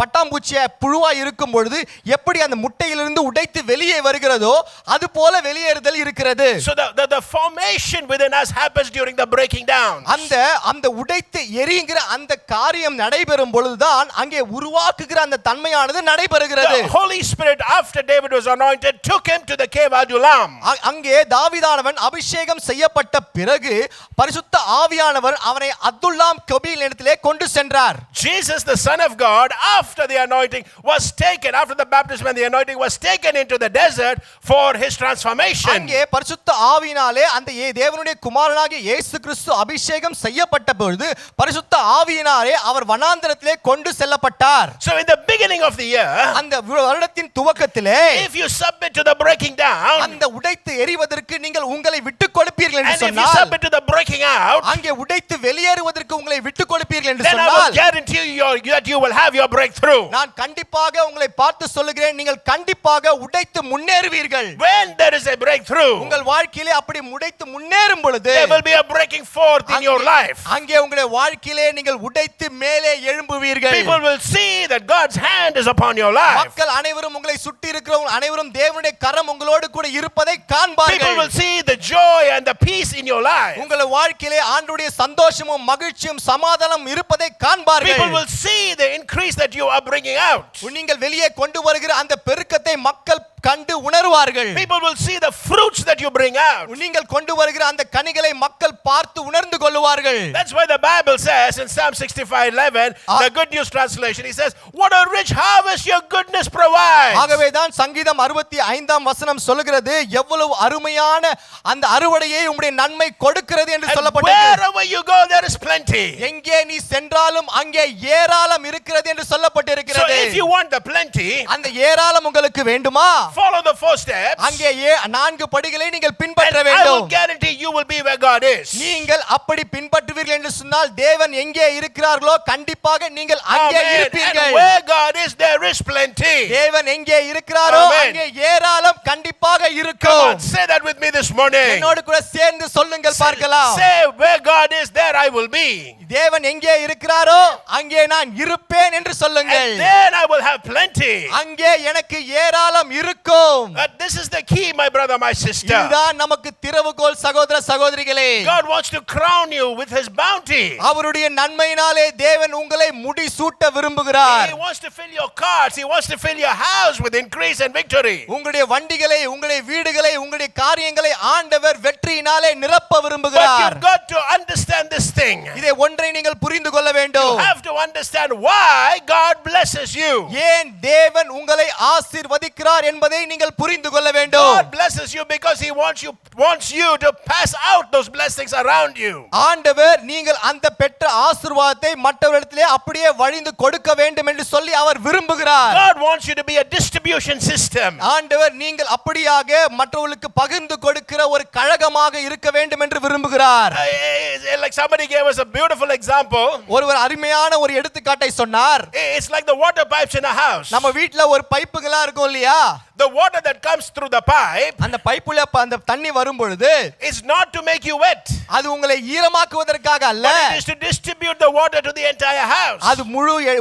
பட்டாம்பூச்சிய புழுவா இருக்கும் பொழுது எப்படி அந்த முட்டையிலிருந்து உடைத்து வெளியே வருகிறதோ அது போல வெளியேறுதல் இருக்கிறது. So the formation within us happens during the breaking down. அந்த உடைத்து எரியுகிற அந்த காரியம் நடைபெறும் பொழுதுதான் அங்கே உருவாக்குகிற அந்த தன்மையானது நடைபெறுகிறது. The Holy Spirit, after David was anointed, took him to the cave Adullam. அங்கே தாவீதானவன் அபிஷேகம் செய்யப்பட்ட பிறகு பரிசுத்த ஆவியானவர் அவனை அதுல்லாம் கபீல் இடத்திலே கொண்டு சென்றார். Jesus, the Son of God, after the anointing was taken, after the baptism and the anointing was taken into the desert for his transformation. அங்கே பரிசுத்த ஆவியினாலே அந்த தேவனுடைய குமாரனாகிய இயேசு கிறிஸ்து அபிஷேகம் செய்யப்பட்ட பொழுது பரிசுத்த ஆவியினாலே அவர் வனாந்தரத்திலே கொண்டு செல்லப்பட்டார். So in the beginning of the year, அந்த வருடத்தின் துவக்கத்திலே if you submit to the breaking down, அந்த உடைத்து எரிவதற்கு நீங்கள் உங்களை விட்டுக் கொடுப்பீர்கள் என்று and if you சொன்னால், submit to the breaking out, அங்கே உடைத்து வெளியேறுவதற்கு உங்களை விட்டுக் கொடுப்பீர்கள் என்று then I will சொன்னால், guarantee you that you will have your breakthrough. நான் கண்டிப்பாக உங்களை பார்த்து சொல்லுகிறேன், நீங்கள் கண்டிப்பாக உடைத்து முன்னேறுவீர்கள். When there is a breakthrough, உங்கள் வாழ்க்கையிலே அப்படி உடைத்து முன்னேறும் பொழுது there will be a breaking forth in your life. அங்கே உங்களுடைய வாழ்க்கையிலே நீங்கள் உடைத்து மேலே எழும்புவீர்கள். People will see that God's hand is upon your life. மக்கள் அனைவரும் உங்களை சுற்றி இருக்கிறவங்க அனைவரும் தேவனுடைய கரம் உங்களோடு கூட இருப்பதை People காண்பார்கள். will see the joy and the peace in your life. உங்கள் வாழ்க்கையிலே ஆண்டவருடைய சந்தோஷமும் மகிழ்ச்சியும் சமாதானம் இருப்பதை காண்பார்கள். People will see the increase that you are bringing out. நீங்கள் வெளியே கொண்டு வருகிற அந்த பெருக்கத்தை மக்கள் கண்டு உணர்வார்கள். People will see the fruits that you bring out. நீங்கள் கொண்டு வருகிற அந்த கனிகளை மக்கள் பார்த்து உணர்ந்து கொள்வார்கள். That's why the Bible says in Psalm 65:11, the Good News translation, he says, what a rich harvest your goodness provides. ஆகவே தான் சங்கீதம் 65ஆம் வசனம் சொல்கிறது, எவ்வளவு அருமையான அந்த அறுவடையை உம்முடைய நன்மை கொடுக்கிறது என்று And சொல்லப்பட்டிருக்கிறது. wherever you go, there is plenty. எங்கே நீ சென்றாலும் அங்கே ஏராளம் இருக்கிறது என்று So சொல்லப்பட்டிருக்கிறது. if you want the plenty, அந்த ஏராளம் உங்களுக்கு வேண்டுமா? follow the 4 steps, அங்கே 4 படிகளை நீங்கள் பின்பற்ற and I will வேண்டும். guarantee you will be where God is. நீங்கள் அப்படி பின்பற்றுவீர்கள் என்று சொன்னால் தேவன் எங்கே இருக்கிறார்களோ கண்டிப்பாக நீங்கள் அங்கே Amen. And இருப்பீர்கள். where God is, there is plenty. தேவன் எங்கே இருக்கிறாரோ Amen. அங்கே ஏராளம் கண்டிப்பாக Come இருக்கும். on, say that with me this morning. என்னோடு கூட சேர்ந்து சொல்லுங்கள் பார்க்கலாம். Say, where God is, there I will be. தேவன் எங்கே இருக்கிறாரோ அங்கே நான் இருப்பேன் என்று சொல்லுங்கள். And then I will have plenty. அங்கே எனக்கு ஏராளம் இருக்கும். This is the key, my brother, my sister. இதுதான் நமக்கு திறவுகோல் சகோதர சகோதரிகளே. God wants to crown you with his bounty. அவருடைய நன்மையினாலே தேவன் உங்களை முடிசூட்ட விரும்புகிறார். He wants to fill your carts. He wants to fill your house with increase and victory. உங்களுடைய வண்டிகளை, உங்களுடைய வீடுகளை, உங்களுடைய காரியங்களை ஆண்டவர் வெற்றியினாலே நிரப்ப But விரும்புகிறார். you've got to understand this thing. இதை ஒன்றை நீங்கள் புரிந்து கொள்ள You வேண்டும். have to understand why God blesses you. ஏன் தேவன் உங்களை ஆசீர்வதிக்கிறார் என்பதை நீங்கள் புரிந்து கொள்ள வேண்டும். God blesses you because he wants you to pass out those blessings around you. ஆண்டவர் நீங்கள் அந்த பெற்ற ஆசீர்வாதத்தை மற்றவர்களிடத்திலே அப்படியே வழிந்து கொடுக்க வேண்டும் என்று சொல்லி அவர் விரும்புகிறார். God wants you to be a distribution system. ஆண்டவர் நீங்கள் அப்படியாக மற்றவர்களுக்கு பகிர்ந்து கொடுக்கிற ஒரு கழகமாக இருக்க வேண்டும் என்று விரும்புகிறார். Like somebody gave us a beautiful example. ஒருவர் அருமையான ஒரு எடுத்துக்காட்டை சொன்னார். It's like the water pipes in a house. நம்ம வீட்ல ஒரு பைப்புகளா இருக்கும் இல்லையா? The water that comes through the pipe அந்த பைப்புல அந்த தண்ணி வரும் பொழுது is not to make you wet. அது உங்களை ஈரமாக்குவதற்காக அல்ல. But it is to distribute the water to the entire house. அது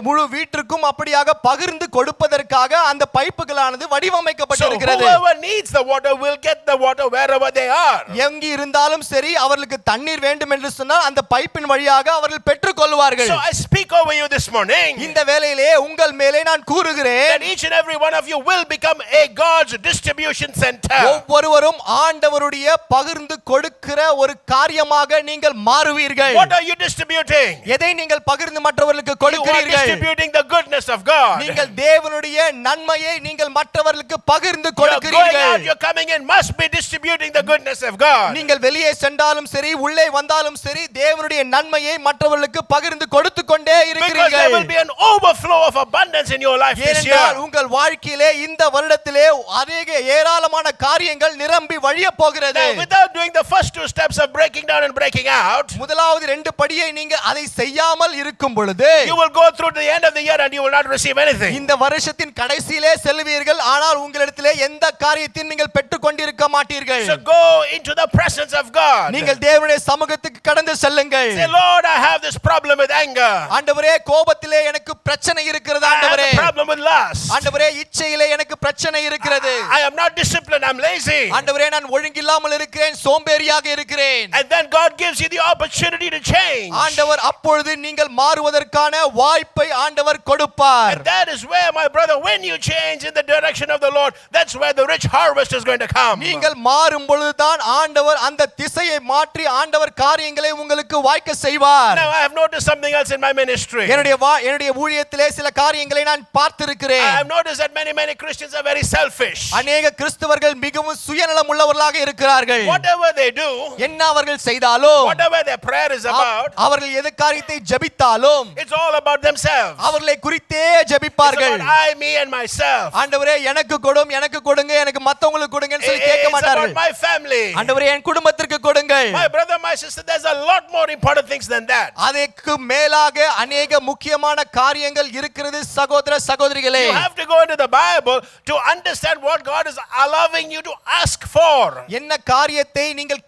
முழு வீட்டிற்கும் அப்படியாக பகிர்ந்து கொடுப்பதற்காக அந்த பைப்புகளானது So வடிவமைக்கப்பட்டிருக்கிறது. whoever needs the water will get the water wherever they are. எங்கு இருந்தாலும் சரி அவர்களுக்கு தண்ணீர் வேண்டும் என்று சொன்னால் அந்த பைப்பின் வழியாக அவர்கள் பெற்றுக்கொள்வார்கள். So I speak over you this morning இந்த வேளையிலே உங்கள் மேலே நான் கூறுகிறேன். that each and every one of you will become a God's distribution center. ஒவ்வொருவரும் ஆண்டவருடைய பகிர்ந்து கொடுக்கிற ஒரு காரியமாக நீங்கள் மாறுவீர்கள். What are you distributing? எதை நீங்கள் பகிர்ந்து மற்றவர்களுக்கு You are கொடுக்கிறீர்கள்? distributing the goodness of God. நீங்கள் தேவனுடைய நன்மையை நீங்கள் மற்றவர்களுக்கு பகிர்ந்து You're going out, கொடுக்கிறீர்கள். you're coming in, must be distributing the goodness of God. நீங்கள் வெளியே சென்றாலும் சரி உள்ளே வந்தாலும் சரி தேவனுடைய நன்மையை மற்றவர்களுக்கு பகிர்ந்து கொடுத்து கொண்டே Because there இருக்கிறீர்கள். will be an overflow of abundance in your life this year. ஏனென்றால் உங்கள் வாழ்க்கையிலே இந்த வருடத்திலே அநேக ஏராளமான காரியங்கள் நிரம்பி வழிய போகிறது. Now, without doing the first 2 steps of breaking down and breaking out, முதலாவது 2 படியை நீங்கள் அதை செய்யாமல் இருக்கும் பொழுது you will go through the end of the year and you will not receive anything. இந்த வருஷத்தின் கடைசியிலே செல்வீர்கள் ஆனால் உங்களிடத்திலே எந்த காரியத்தையும் நீங்கள் பெற்றுக் கொண்டிருக்க மாட்டீர்கள். So go into the presence of God. நீங்கள் தேவனுடைய சமூகத்துக்கு கடந்து செல்லுங்கள். Say, Lord, I have this problem with anger. ஆண்டவரே கோபத்திலே எனக்கு பிரச்சனை இருக்கிறது I have ஆண்டவரே. a problem with lust. ஆண்டவரே இச்சையிலே எனக்கு பிரச்சனை இருக்கிறது. I am not disciplined, I'm lazy. ஆண்டவரே நான் ஒழுங்கில்லாமல் இருக்கிறேன், சோம்பேறியாக இருக்கிறேன். And then God gives you the opportunity to change. ஆண்டவர் அப்பொழுது நீங்கள் மாறுவதற்கான வாய்ப்பை ஆண்டவர் கொடுப்பார். And that is where, my brother, when you change in the direction of the Lord, that's where the rich harvest is going to come. நீங்கள் மாறும் பொழுதுதான் ஆண்டவர் அந்த திசையை மாற்றி ஆண்டவர் காரியங்களை உங்களுக்கு வாய்க்க செய்வார். Now I have noticed something else in my ministry. என்னுடைய ஊழியத்திலே சில காரியங்களை நான் I பார்த்திருக்கிறேன். have noticed that many Christians are very selfish. அநேக கிறிஸ்தவர்கள் மிகவும் சுயநலம் உள்ளவர்களாக இருக்கிறார்கள். Whatever they do, என்ன அவர்கள் செய்தாலும் whatever their prayer is about, அவர்கள் எது காரியத்தை ஜெபித்தாலும் it's all about themselves. அவர்களை குறித்தே It's ஜெபிப்பார்கள். about I, me and myself. ஆண்டவரே எனக்கு கொடும், எனக்கு கொடுங்க, எனக்கு மத்தவங்களுக்கு கொடுங்கன்னு சொல்லி கேட்க It's about மாட்டார்கள். my family. ஆண்டவரே என் குடும்பத்திற்கு கொடுங்கள். My brother, my sister, there's a lot more important things than that. அதற்கு மேலாக அநேக முக்கியமான காரியங்கள் இருக்கிறது சகோதர சகோதரிகளே. You have to go into the Bible to understand what God is allowing you to ask for. என்ன காரியத்தை நீங்கள்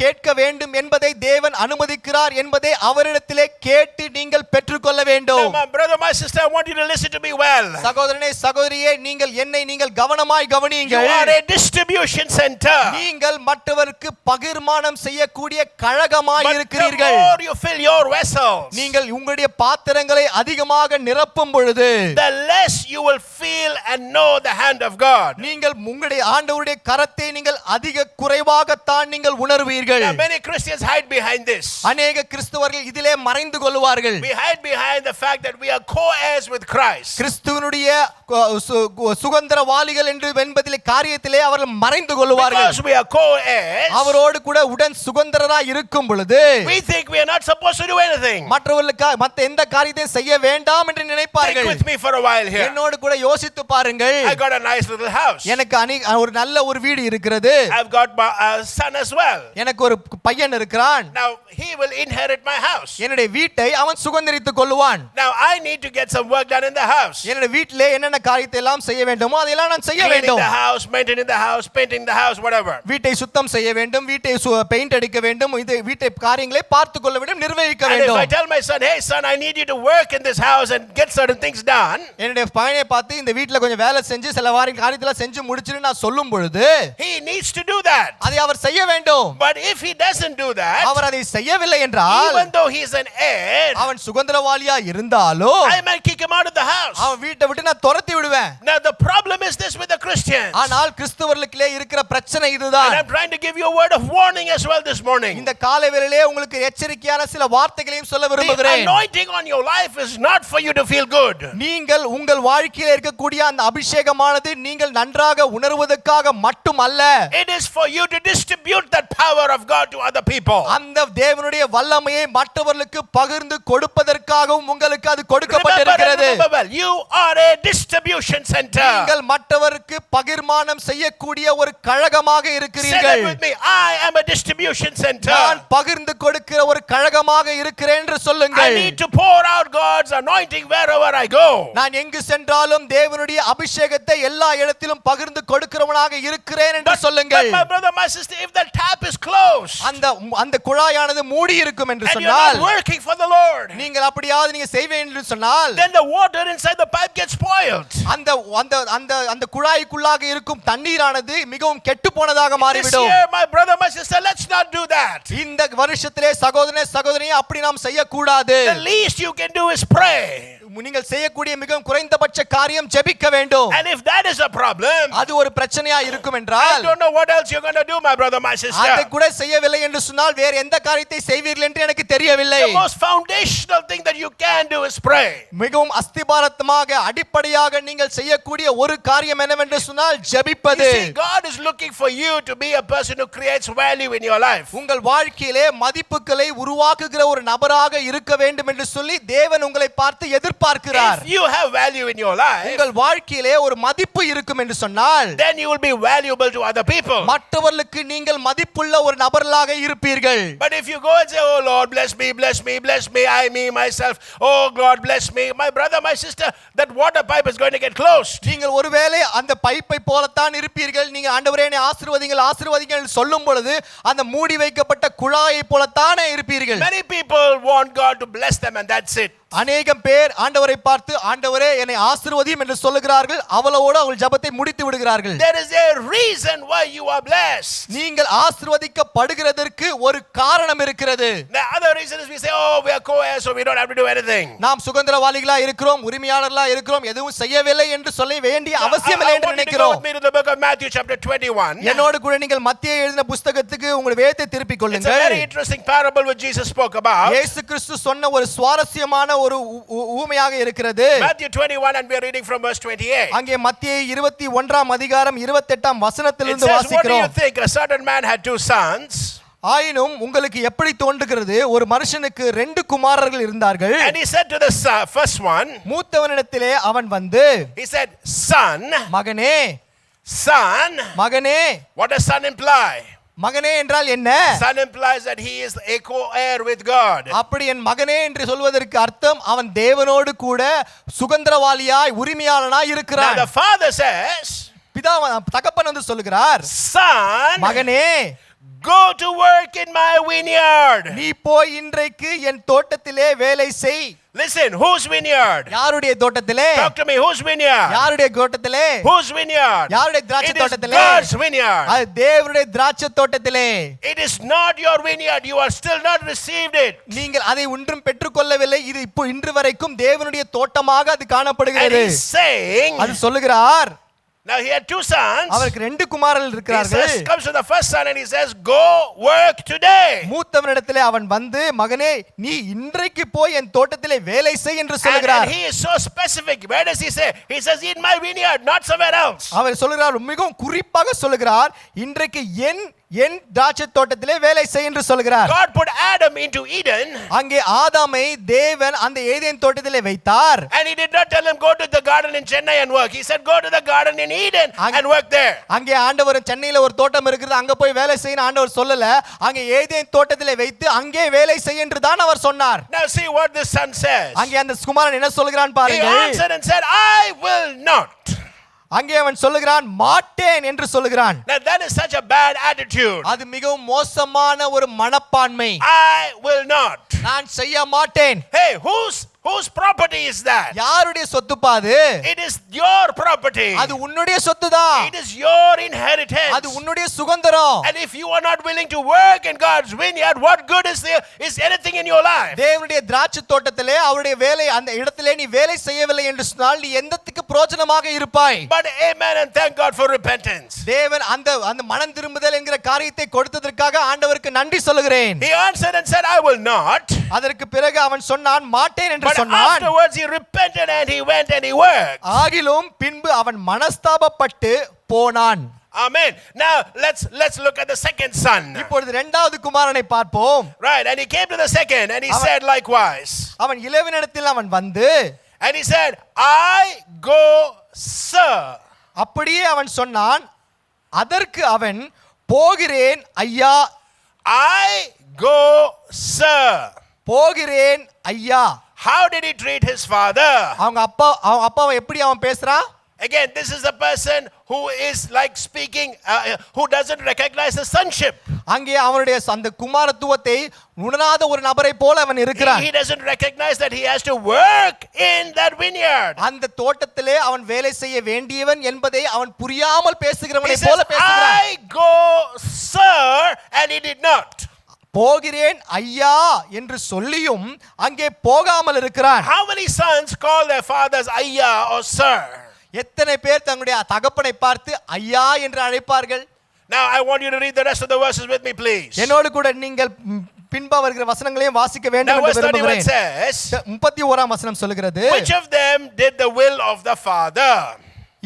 கேட்க வேண்டும் என்பதை தேவன் அனுமதிக்கிறார் என்பதை அவரிடத்திலே கேட்டு நீங்கள் பெற்றுக்கொள்ள வேண்டும். Now, my brother, my sister, I want you to listen to me well. சகோதரனே சகோதரியே நீங்கள் கவனமாய் You கவனியுங்கள். are a distribution center. நீங்கள் மற்றவருக்கு பகிர்மானம் செய்யக்கூடிய கழகமாய் But the இருக்கிறீர்கள். more you fill your vessels, நீங்கள் உங்களுடைய பாத்திரங்களை அதிகமாக நிரப்பும் பொழுது the less you will feel and know the hand of God. நீங்கள் உங்களுடைய ஆண்டவருடைய கரத்தை நீங்கள் அதிக குறைவாகத்தான் நீங்கள் உணர்வீர்கள். Now, many Christians hide behind this. அநேக கிறிஸ்தவர்கள் இதிலே மறைந்து கொள்வார்கள். We hide behind the fact that we are co-heirs with Christ. கிறிஸ்துவனுடைய சுதந்திரவாளிகள் என்று என்பதிலே காரியத்திலே அவர்கள் மறைந்து கொள்வார்கள். Because we are co-heirs, அவரோடு கூட உடன் சுதந்திரராய் இருக்கும் பொழுது we think we are not supposed to do anything. மற்றவர்களுக்கு மற்ற எந்த காரியத்தையும் செய்ய வேண்டாம் என்று Think நினைப்பார்கள். with me for a while here. என்னோடு கூட யோசித்து பாருங்கள். I got a nice nice little house. எனக்கு ஒரு நல்ல ஒரு வீடு இருக்கிறது. I've got my son as well. எனக்கு ஒரு பையன் இருக்கிறான். Now he will inherit my house. என்னுடைய வீட்டை அவன் சுதந்தரித்துக் கொள்வான். Now I need to get some work done in the house. என்னுடைய வீட்டிலே என்னென்ன காரியத்தை எல்லாம் செய்ய வேண்டுமோ அதெல்லாம் நான் செய்ய Cleaning வேண்டும். the house, maintaining the house, painting the house, whatever. வீட்டை சுத்தம் செய்ய வேண்டும், வீட்டை பெயிண்ட் அடிக்க வேண்டும், இது வீட்டை காரியங்களை பார்த்துக் கொள்ள வேண்டும், நிர்வகிக்க And if வேண்டும். I tell my son, hey son, I need you to work in this house and get certain things done, என்னுடைய பையனை பார்த்து இந்த வீட்ல கொஞ்சம் வேலை செஞ்சு சில காரியத்துல செஞ்சு முடிச்சுன்னு நான் சொல்லும் பொழுது he needs to do that. அதை அவர் செய்ய வேண்டும். But if he doesn't do that, அவர் அதை செய்யவில்லை என்றால் even though he is an heir, அவன் சுதந்திரவாளியா இருந்தாலும் I might kick him out of the house. அவன் வீட்டை விட்டு நான் துரத்தி விடுவேன். Now the problem is this with the Christians. ஆனால் கிறிஸ்தவர்களுக்குள்ளே இருக்கிற பிரச்சனை And இதுதான். I'm trying to give you a word of warning as well this morning. இந்த காலை வேளையிலே உங்களுக்கு எச்சரிக்கையான சில வார்த்தைகளையும் சொல்ல The விரும்புகிறேன். anointing on your life is not for you to feel good. நீங்கள் உங்கள் வாழ்க்கையில் இருக்கக்கூடிய அந்த அபிஷேகமானது நீங்கள் நன்றாக உணர்வதற்காக மட்டுமல்ல. It is for you to distribute that power of God to other people. அந்த தேவனுடைய வல்லமையை மற்றவர்களுக்கு பகிர்ந்து கொடுப்பதற்காகவும் உங்களுக்கு அது கொடுக்கப்பட்டிருக்கிறது. Remember well, you are a distribution center. நீங்கள் மற்றவருக்கு பகிர்மானம் செய்யக்கூடிய ஒரு கழகமாக Say that இருக்கிறீர்கள். with me. I am a distribution center. நான் பகிர்ந்து கொடுக்கிற ஒரு கழகமாக இருக்கிறேன் என்று I சொல்லுங்கள். need to pour out God's anointing wherever I go. நான் எங்கு சென்றாலும் தேவனுடைய அபிஷேகத்தை எல்லா இடத்திலும் பகிர்ந்து கொடுக்கிறவனாக இருக்கிறேன் என்று சொல்லுங்கள். But my brother, my sister, if the tap is closed அந்த குழாயானது மூடி இருக்கும் என்று and you're not சொன்னால் working for the Lord, நீங்கள் அப்படியாவது நீங்க செய்வேன் என்று சொன்னால் then the water inside the pipe gets spoiled. அந்த அந்த அந்த அந்த குழாய்க்குள்ளாக இருக்கும் தண்ணீரானது மிகவும் கெட்டு போனதாக This மாறிவிடும். year, my brother, my sister, let's not do that. இந்த வருஷத்திலே சகோதரனே சகோதரியே அப்படி நாம் செய்யக்கூடாது. The least you can do is pray. நீங்கள் செய்யக்கூடிய மிகவும் குறைந்தபட்ச காரியம் ஜெபிக்க வேண்டும். And if that is a problem, அது ஒரு பிரச்சனையா இருக்கும் I என்றால் don't know what else you're going to do, my brother, my அதை sister. கூட செய்யவில்லை என்று சொன்னால் வேற எந்த காரியத்தை செய்வீர்கள் என்று எனக்கு தெரியவில்லை. The most foundational thing that you can do is pray. மிகவும் அஸ்திபாரமாக அடிப்படையாக நீங்கள் செய்யக்கூடிய ஒரு காரியம் என்னவென்று சொன்னால் You ஜெபிப்பது. see, God is looking for you to be a person who creates value in your life. உங்கள் வாழ்க்கையிலே மதிப்புகளை உருவாக்குகிற ஒரு நபராக இருக்க வேண்டும் என்று சொல்லி தேவன் உங்களை பார்த்து எதிர்பார்க்கிறார். If you have value in your life, உங்கள் வாழ்க்கையிலே ஒரு மதிப்பு இருக்கும் என்று சொன்னால் then you will be valuable to other people. மற்றவர்களுக்கு நீங்கள் மதிப்புள்ள ஒரு நபர்களாக இருப்பீர்கள். But if you go and say, oh Lord, bless me, bless me, bless me, I, me, myself, oh God, bless me, my brother, my sister, that water pipe is going to get closed. நீங்கள் ஒருவேளை அந்த பைப்பை போலத்தான் இருப்பீர்கள். நீங்கள் ஆண்டவரே என்னை ஆசீர்வதிங்கள் ஆசீர்வதிங்கள் சொல்லும் பொழுது அந்த மூடி வைக்கப்பட்ட குழாயை போலத்தானே இருப்பீர்கள். Many people want God to bless them and that's it. அநேகம் பேர் ஆண்டவரை பார்த்து ஆண்டவரே என்னை ஆசீர்வதியும் என்று சொல்லுகிறார்கள். அவளோடு அவள் ஜெபத்தை முடித்து விடுகிறார்கள். There is a reason why you are blessed. நீங்கள் ஆசீர்வதிக்கப்படுகிறதற்கு ஒரு காரணம் இருக்கிறது. The other reason is we say, oh, we are co-heirs, so we don't have to do anything. நாம் சுதந்திரவாளிகளா இருக்கிறோம், உரிமையாளர்களா இருக்கிறோம், எதுவும் செய்யவில்லை என்று சொல்ல வேண்டிய அவசியம் இல்லை என்று I want you to go நினைக்கிறோம். with me to the book of Matthew chapter 21. என்னோடு கூட நீங்கள் மத்தேயு எழுதின புத்தகத்துக்கு உங்கள் வேதத்தை திருப்பிக் It's a கொள்ளுங்கள். very interesting parable which Jesus spoke about. இயேசு கிறிஸ்து சொன்ன ஒரு சுவாரஸ்யமான ஒரு ஊமையாக இருக்கிறது. Matthew 21 and we are reading from verse 28. அங்கே மத்தேயு 21 அதிகாரம் 28 It வசனத்திலிருந்து says, what do you வாசிக்கிறோம். think? A certain man had two sons. ஆயினும் உங்களுக்கு எப்படி தோன்றுகிறது, ஒரு மனுஷனுக்கு 2 குமாரர்கள் இருந்தார்கள். And he said to the first one, மூத்தவனிடத்திலே அவன் வந்து he said, son, மகனே son. மகனே. What does son imply? மகனே என்றால் என்ன? Son implies that he is a co-heir with God. அப்படி என் மகனே என்று சொல்வதற்கு அர்த்தம் அவன் தேவனோடு கூட சுதந்திரவாளியாய் உரிமையாளனாய் Now இருக்கிறான். the father says, பிதா தகப்பன் வந்து சொல்லுகிறார், son, மகனே go to work in my vineyard. நீ போய் இன்றைக்கு என் தோட்டத்திலே வேலை செய். Listen, whose vineyard? யாருடைய தோட்டத்திலே? Talk to me, whose vineyard? யாருடைய தோட்டத்திலே? Whose vineyard? யாருடைய திராட்சை It is தோட்டத்திலே? God's vineyard. அது தேவனுடைய திராட்சை தோட்டத்திலே. It is not your vineyard. You are still not received it. நீங்கள் அதை ஒன்றும் பெற்றுக்கொள்ளவில்லை. இது இப்போ இன்று வரைக்கும் தேவனுடைய தோட்டமாக அது And காணப்படுகிறது. he's saying, அது சொல்லுகிறார், now he had two sons. அவருக்கு 2 குமாரர்கள் He இருக்கிறார்கள். says, comes to the first son and he says, go work today. மூத்தவனிடத்திலே அவன் வந்து, மகனே நீ இன்றைக்கு போய் என் தோட்டத்திலே வேலை செய் என்று And சொல்லுகிறார். he is so specific. Where does he say? He says, in my vineyard, not somewhere else. அவர் சொல்லுகிறார், மிகவும் குறிப்பாக சொல்லுகிறார், இன்றைக்கு என் என் திராட்சை தோட்டத்திலே வேலை செய் என்று சொல்கிறார். God put Adam into Eden, அங்கே ஆதாமை தேவன் அந்த ஏதேன் தோட்டத்திலே வைத்தார். and he did not tell him go to the garden in Chennai and work. He said go to the garden in Eden and work there. அங்கே ஆண்டவர் சென்னையில ஒரு தோட்டம் இருக்குது, அங்க போய் வேலை செய்யணும் ஆண்டவர் சொல்லல. அங்கே ஏதேன் தோட்டத்திலே வைத்து அங்கே வேலை செய் என்று தான் அவர் சொன்னார். Now see what the son says. அங்கே அந்த குமாரன் என்ன சொல்கிறான் He பாருங்கள். answered and said, I will not. அங்கே அவன் சொல்லுகிறான் மாட்டேன் என்று சொல்லுகிறான். Now that is such a bad attitude. அது மிகவும் மோசமான ஒரு மனப்பான்மை. I will not. நான் செய்ய மாட்டேன். Hey, whose property is that? யாருடைய சொத்து பாது? It is your property. அது உன்னுடைய சொத்து தான். It is your inheritance. அது உன்னுடைய சுதந்திரம். And if you are not willing to work in God's vineyard, what good is there? Is anything in your life? தேவனுடைய திராட்சை தோட்டத்திலே அவருடைய வேலை அந்த இடத்திலே நீ வேலை செய்யவில்லை என்று சொன்னால் நீ எந்தத்துக்கு பிரயோஜனமாக இருப்பாய்? But amen and thank God for repentance. தேவன் அந்த மனம் திரும்புதல் என்கிற காரியத்தை கொடுத்ததற்காக ஆண்டவருக்கு நன்றி சொல்கிறேன். He answered and said, I will not. அதற்கு பிறகு அவன் சொன்னான் மாட்டேன் என்று But சொன்னான். afterwards he repented and he went and he worked. ஆகிலும் பின்பு அவன் மனஸ்தாபப்பட்டு போனான். Amen. Now let's look at the second son. இப்பொழுது இரண்டாவது குமாரனை பார்ப்போம். Right, and he came to the second and he said likewise. அவன் இளையவனிடத்தில் அவன் வந்து And he said, I go, sir. அப்படியே அவன் சொன்னான். அதற்கு அவன் போகிறேன் ஐயா. I go, sir. போகிறேன் ஐயா. How did he treat his father? அவங்க அப்பாவை எப்படி அவன் பேசுறான்? Again, this is a person who is like speaking, who doesn't recognize the sonship. அங்கே அவனுடைய அந்த குமாரத்துவத்தை உணராத ஒரு நபரை போல அவன் இருக்கிறான். He doesn't recognize that he has to work in that vineyard. அந்த தோட்டத்திலே அவன் வேலை செய்ய வேண்டியவன் என்பதை அவன் புரியாமல் He பேசுகிறவனை says, போல பேசுகிறான். I go, sir, and he did not. போகிறேன் ஐயா என்று சொல்லியும் அங்கே போகாமல் இருக்கிறான். How many sons call their fathers ayya or sir? எத்தனை பேர் தங்களுடைய தகப்பனை பார்த்து ஐயா என்று அழைப்பார்கள்? Now I want you to read the rest of the verses with me, please. என்னோடு கூட நீங்கள் பின்பா வருகிற வசனங்களையும் வாசிக்க வேண்டும் Now என்று verse 31 விரும்புகிறேன். says, 31ஆம் வசனம் சொல்கிறது, which of them did the will of the father?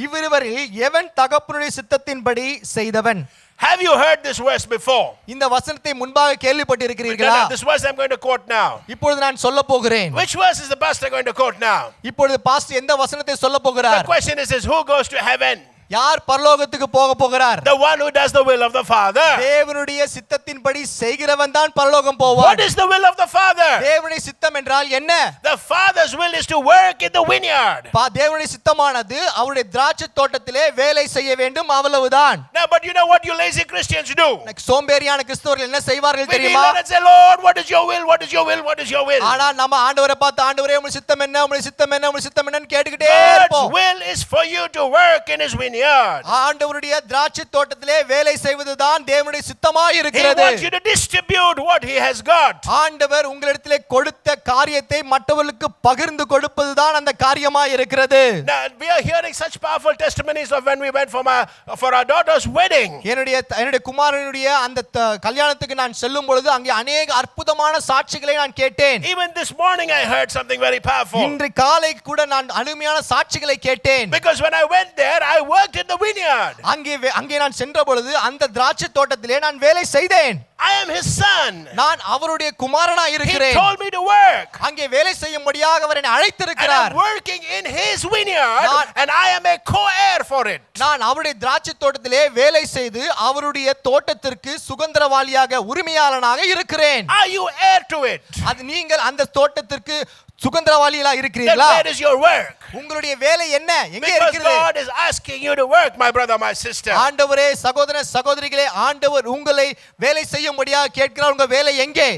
இவ்விருவரில் எவன் தகப்பனுடைய சித்தத்தின்படி செய்தவன்? Have you heard this verse before? இந்த வசனத்தை முன்பாக கேள்விப்பட்டிருக்கிறீர்களா? No, this verse I'm going to quote now. இப்பொழுது நான் சொல்ல போகிறேன். Which verse is the pastor going to quote now? இப்பொழுது பாஸ்டர் எந்த வசனத்தை சொல்ல The போகிறார்? question is who goes to heaven? யார் பரலோகத்துக்கு போக போகிறார்? The one who does the will of the father. தேவனுடைய சித்தத்தின்படி செய்கிறவன் தான் பரலோகம் போவான். What is the will of the father? தேவனுடைய சித்தம் என்றால் என்ன? The father's will is to work in the vineyard. தேவனுடைய சித்தமானது அவருடைய திராட்சை தோட்டத்திலே வேலை செய்ய வேண்டும், அவ்வளவுதான். Now, but you know what you lazy Christians do? சோம்பேறியான கிறிஸ்தவர்கள் என்ன செய்வார்கள் We தெரியுமா? kneel and say, Lord, what is your will? What is your will? What is your will? ஆனா நம்ம ஆண்டவரை பார்த்து ஆண்டவரே உம்முடைய சித்தம் என்ன? உம்முடைய சித்தம் என்ன? உம்முடைய சித்தம் என்னன்னு கேட்டுக்கிட்டே God's இருப்போம். will is for you to work in his vineyard. ஆண்டவருடைய திராட்சை தோட்டத்திலே வேலை செய்வதுதான் தேவனுடைய சித்தமாய் He இருக்கிறது. wants you to distribute what he has got. ஆண்டவர் உங்களிடத்திலே கொடுத்த காரியத்தை மற்றவர்களுக்கு பகிர்ந்து கொடுப்பதுதான் அந்த காரியமாய் இருக்கிறது. Now, we are hearing such powerful testimonies of when we went for our daughter's wedding. என்னுடைய குமாரனுடைய அந்த கல்யாணத்துக்கு நான் செல்லும் பொழுது அங்கே अनेक அற்புதமான சாட்சிகளை நான் கேட்டேன். Even this morning I heard something very powerful. இன்று காலை கூட நான் அருமையான சாட்சிகளை கேட்டேன். Because when I went there, I worked in the vineyard. அங்கே நான் சென்ற பொழுது அந்த திராட்சை தோட்டத்திலே நான் வேலை செய்தேன். I am his son. நான் அவருடைய குமாரனாய் He இருக்கிறேன். told me to work. அங்கே வேலை செய்யும்படியாக அவர் என்னை And அழைத்திருக்கிறார். I'm working in his vineyard and I am a co-heir for it. நான் அவருடைய திராட்சை தோட்டத்திலே வேலை செய்து அவருடைய தோட்டத்திற்கு சுதந்திரவாளியாக உரிமையாளனாக இருக்கிறேன். Are you heir to it? அது நீங்கள் அந்த தோட்டத்திற்கு சுதந்திரவாளிகளா Then இருக்கிறீர்களா? where is your work? உங்களுடைய வேலை என்ன? எங்கே Because இருக்கிறது? God is asking you to work, my brother, my sister. ஆண்டவரே, சகோதர சகோதரிகளே, ஆண்டவர் உங்களை வேலை செய்யும்படியாக கேட்கிறார். உங்க வேலை எங்கே?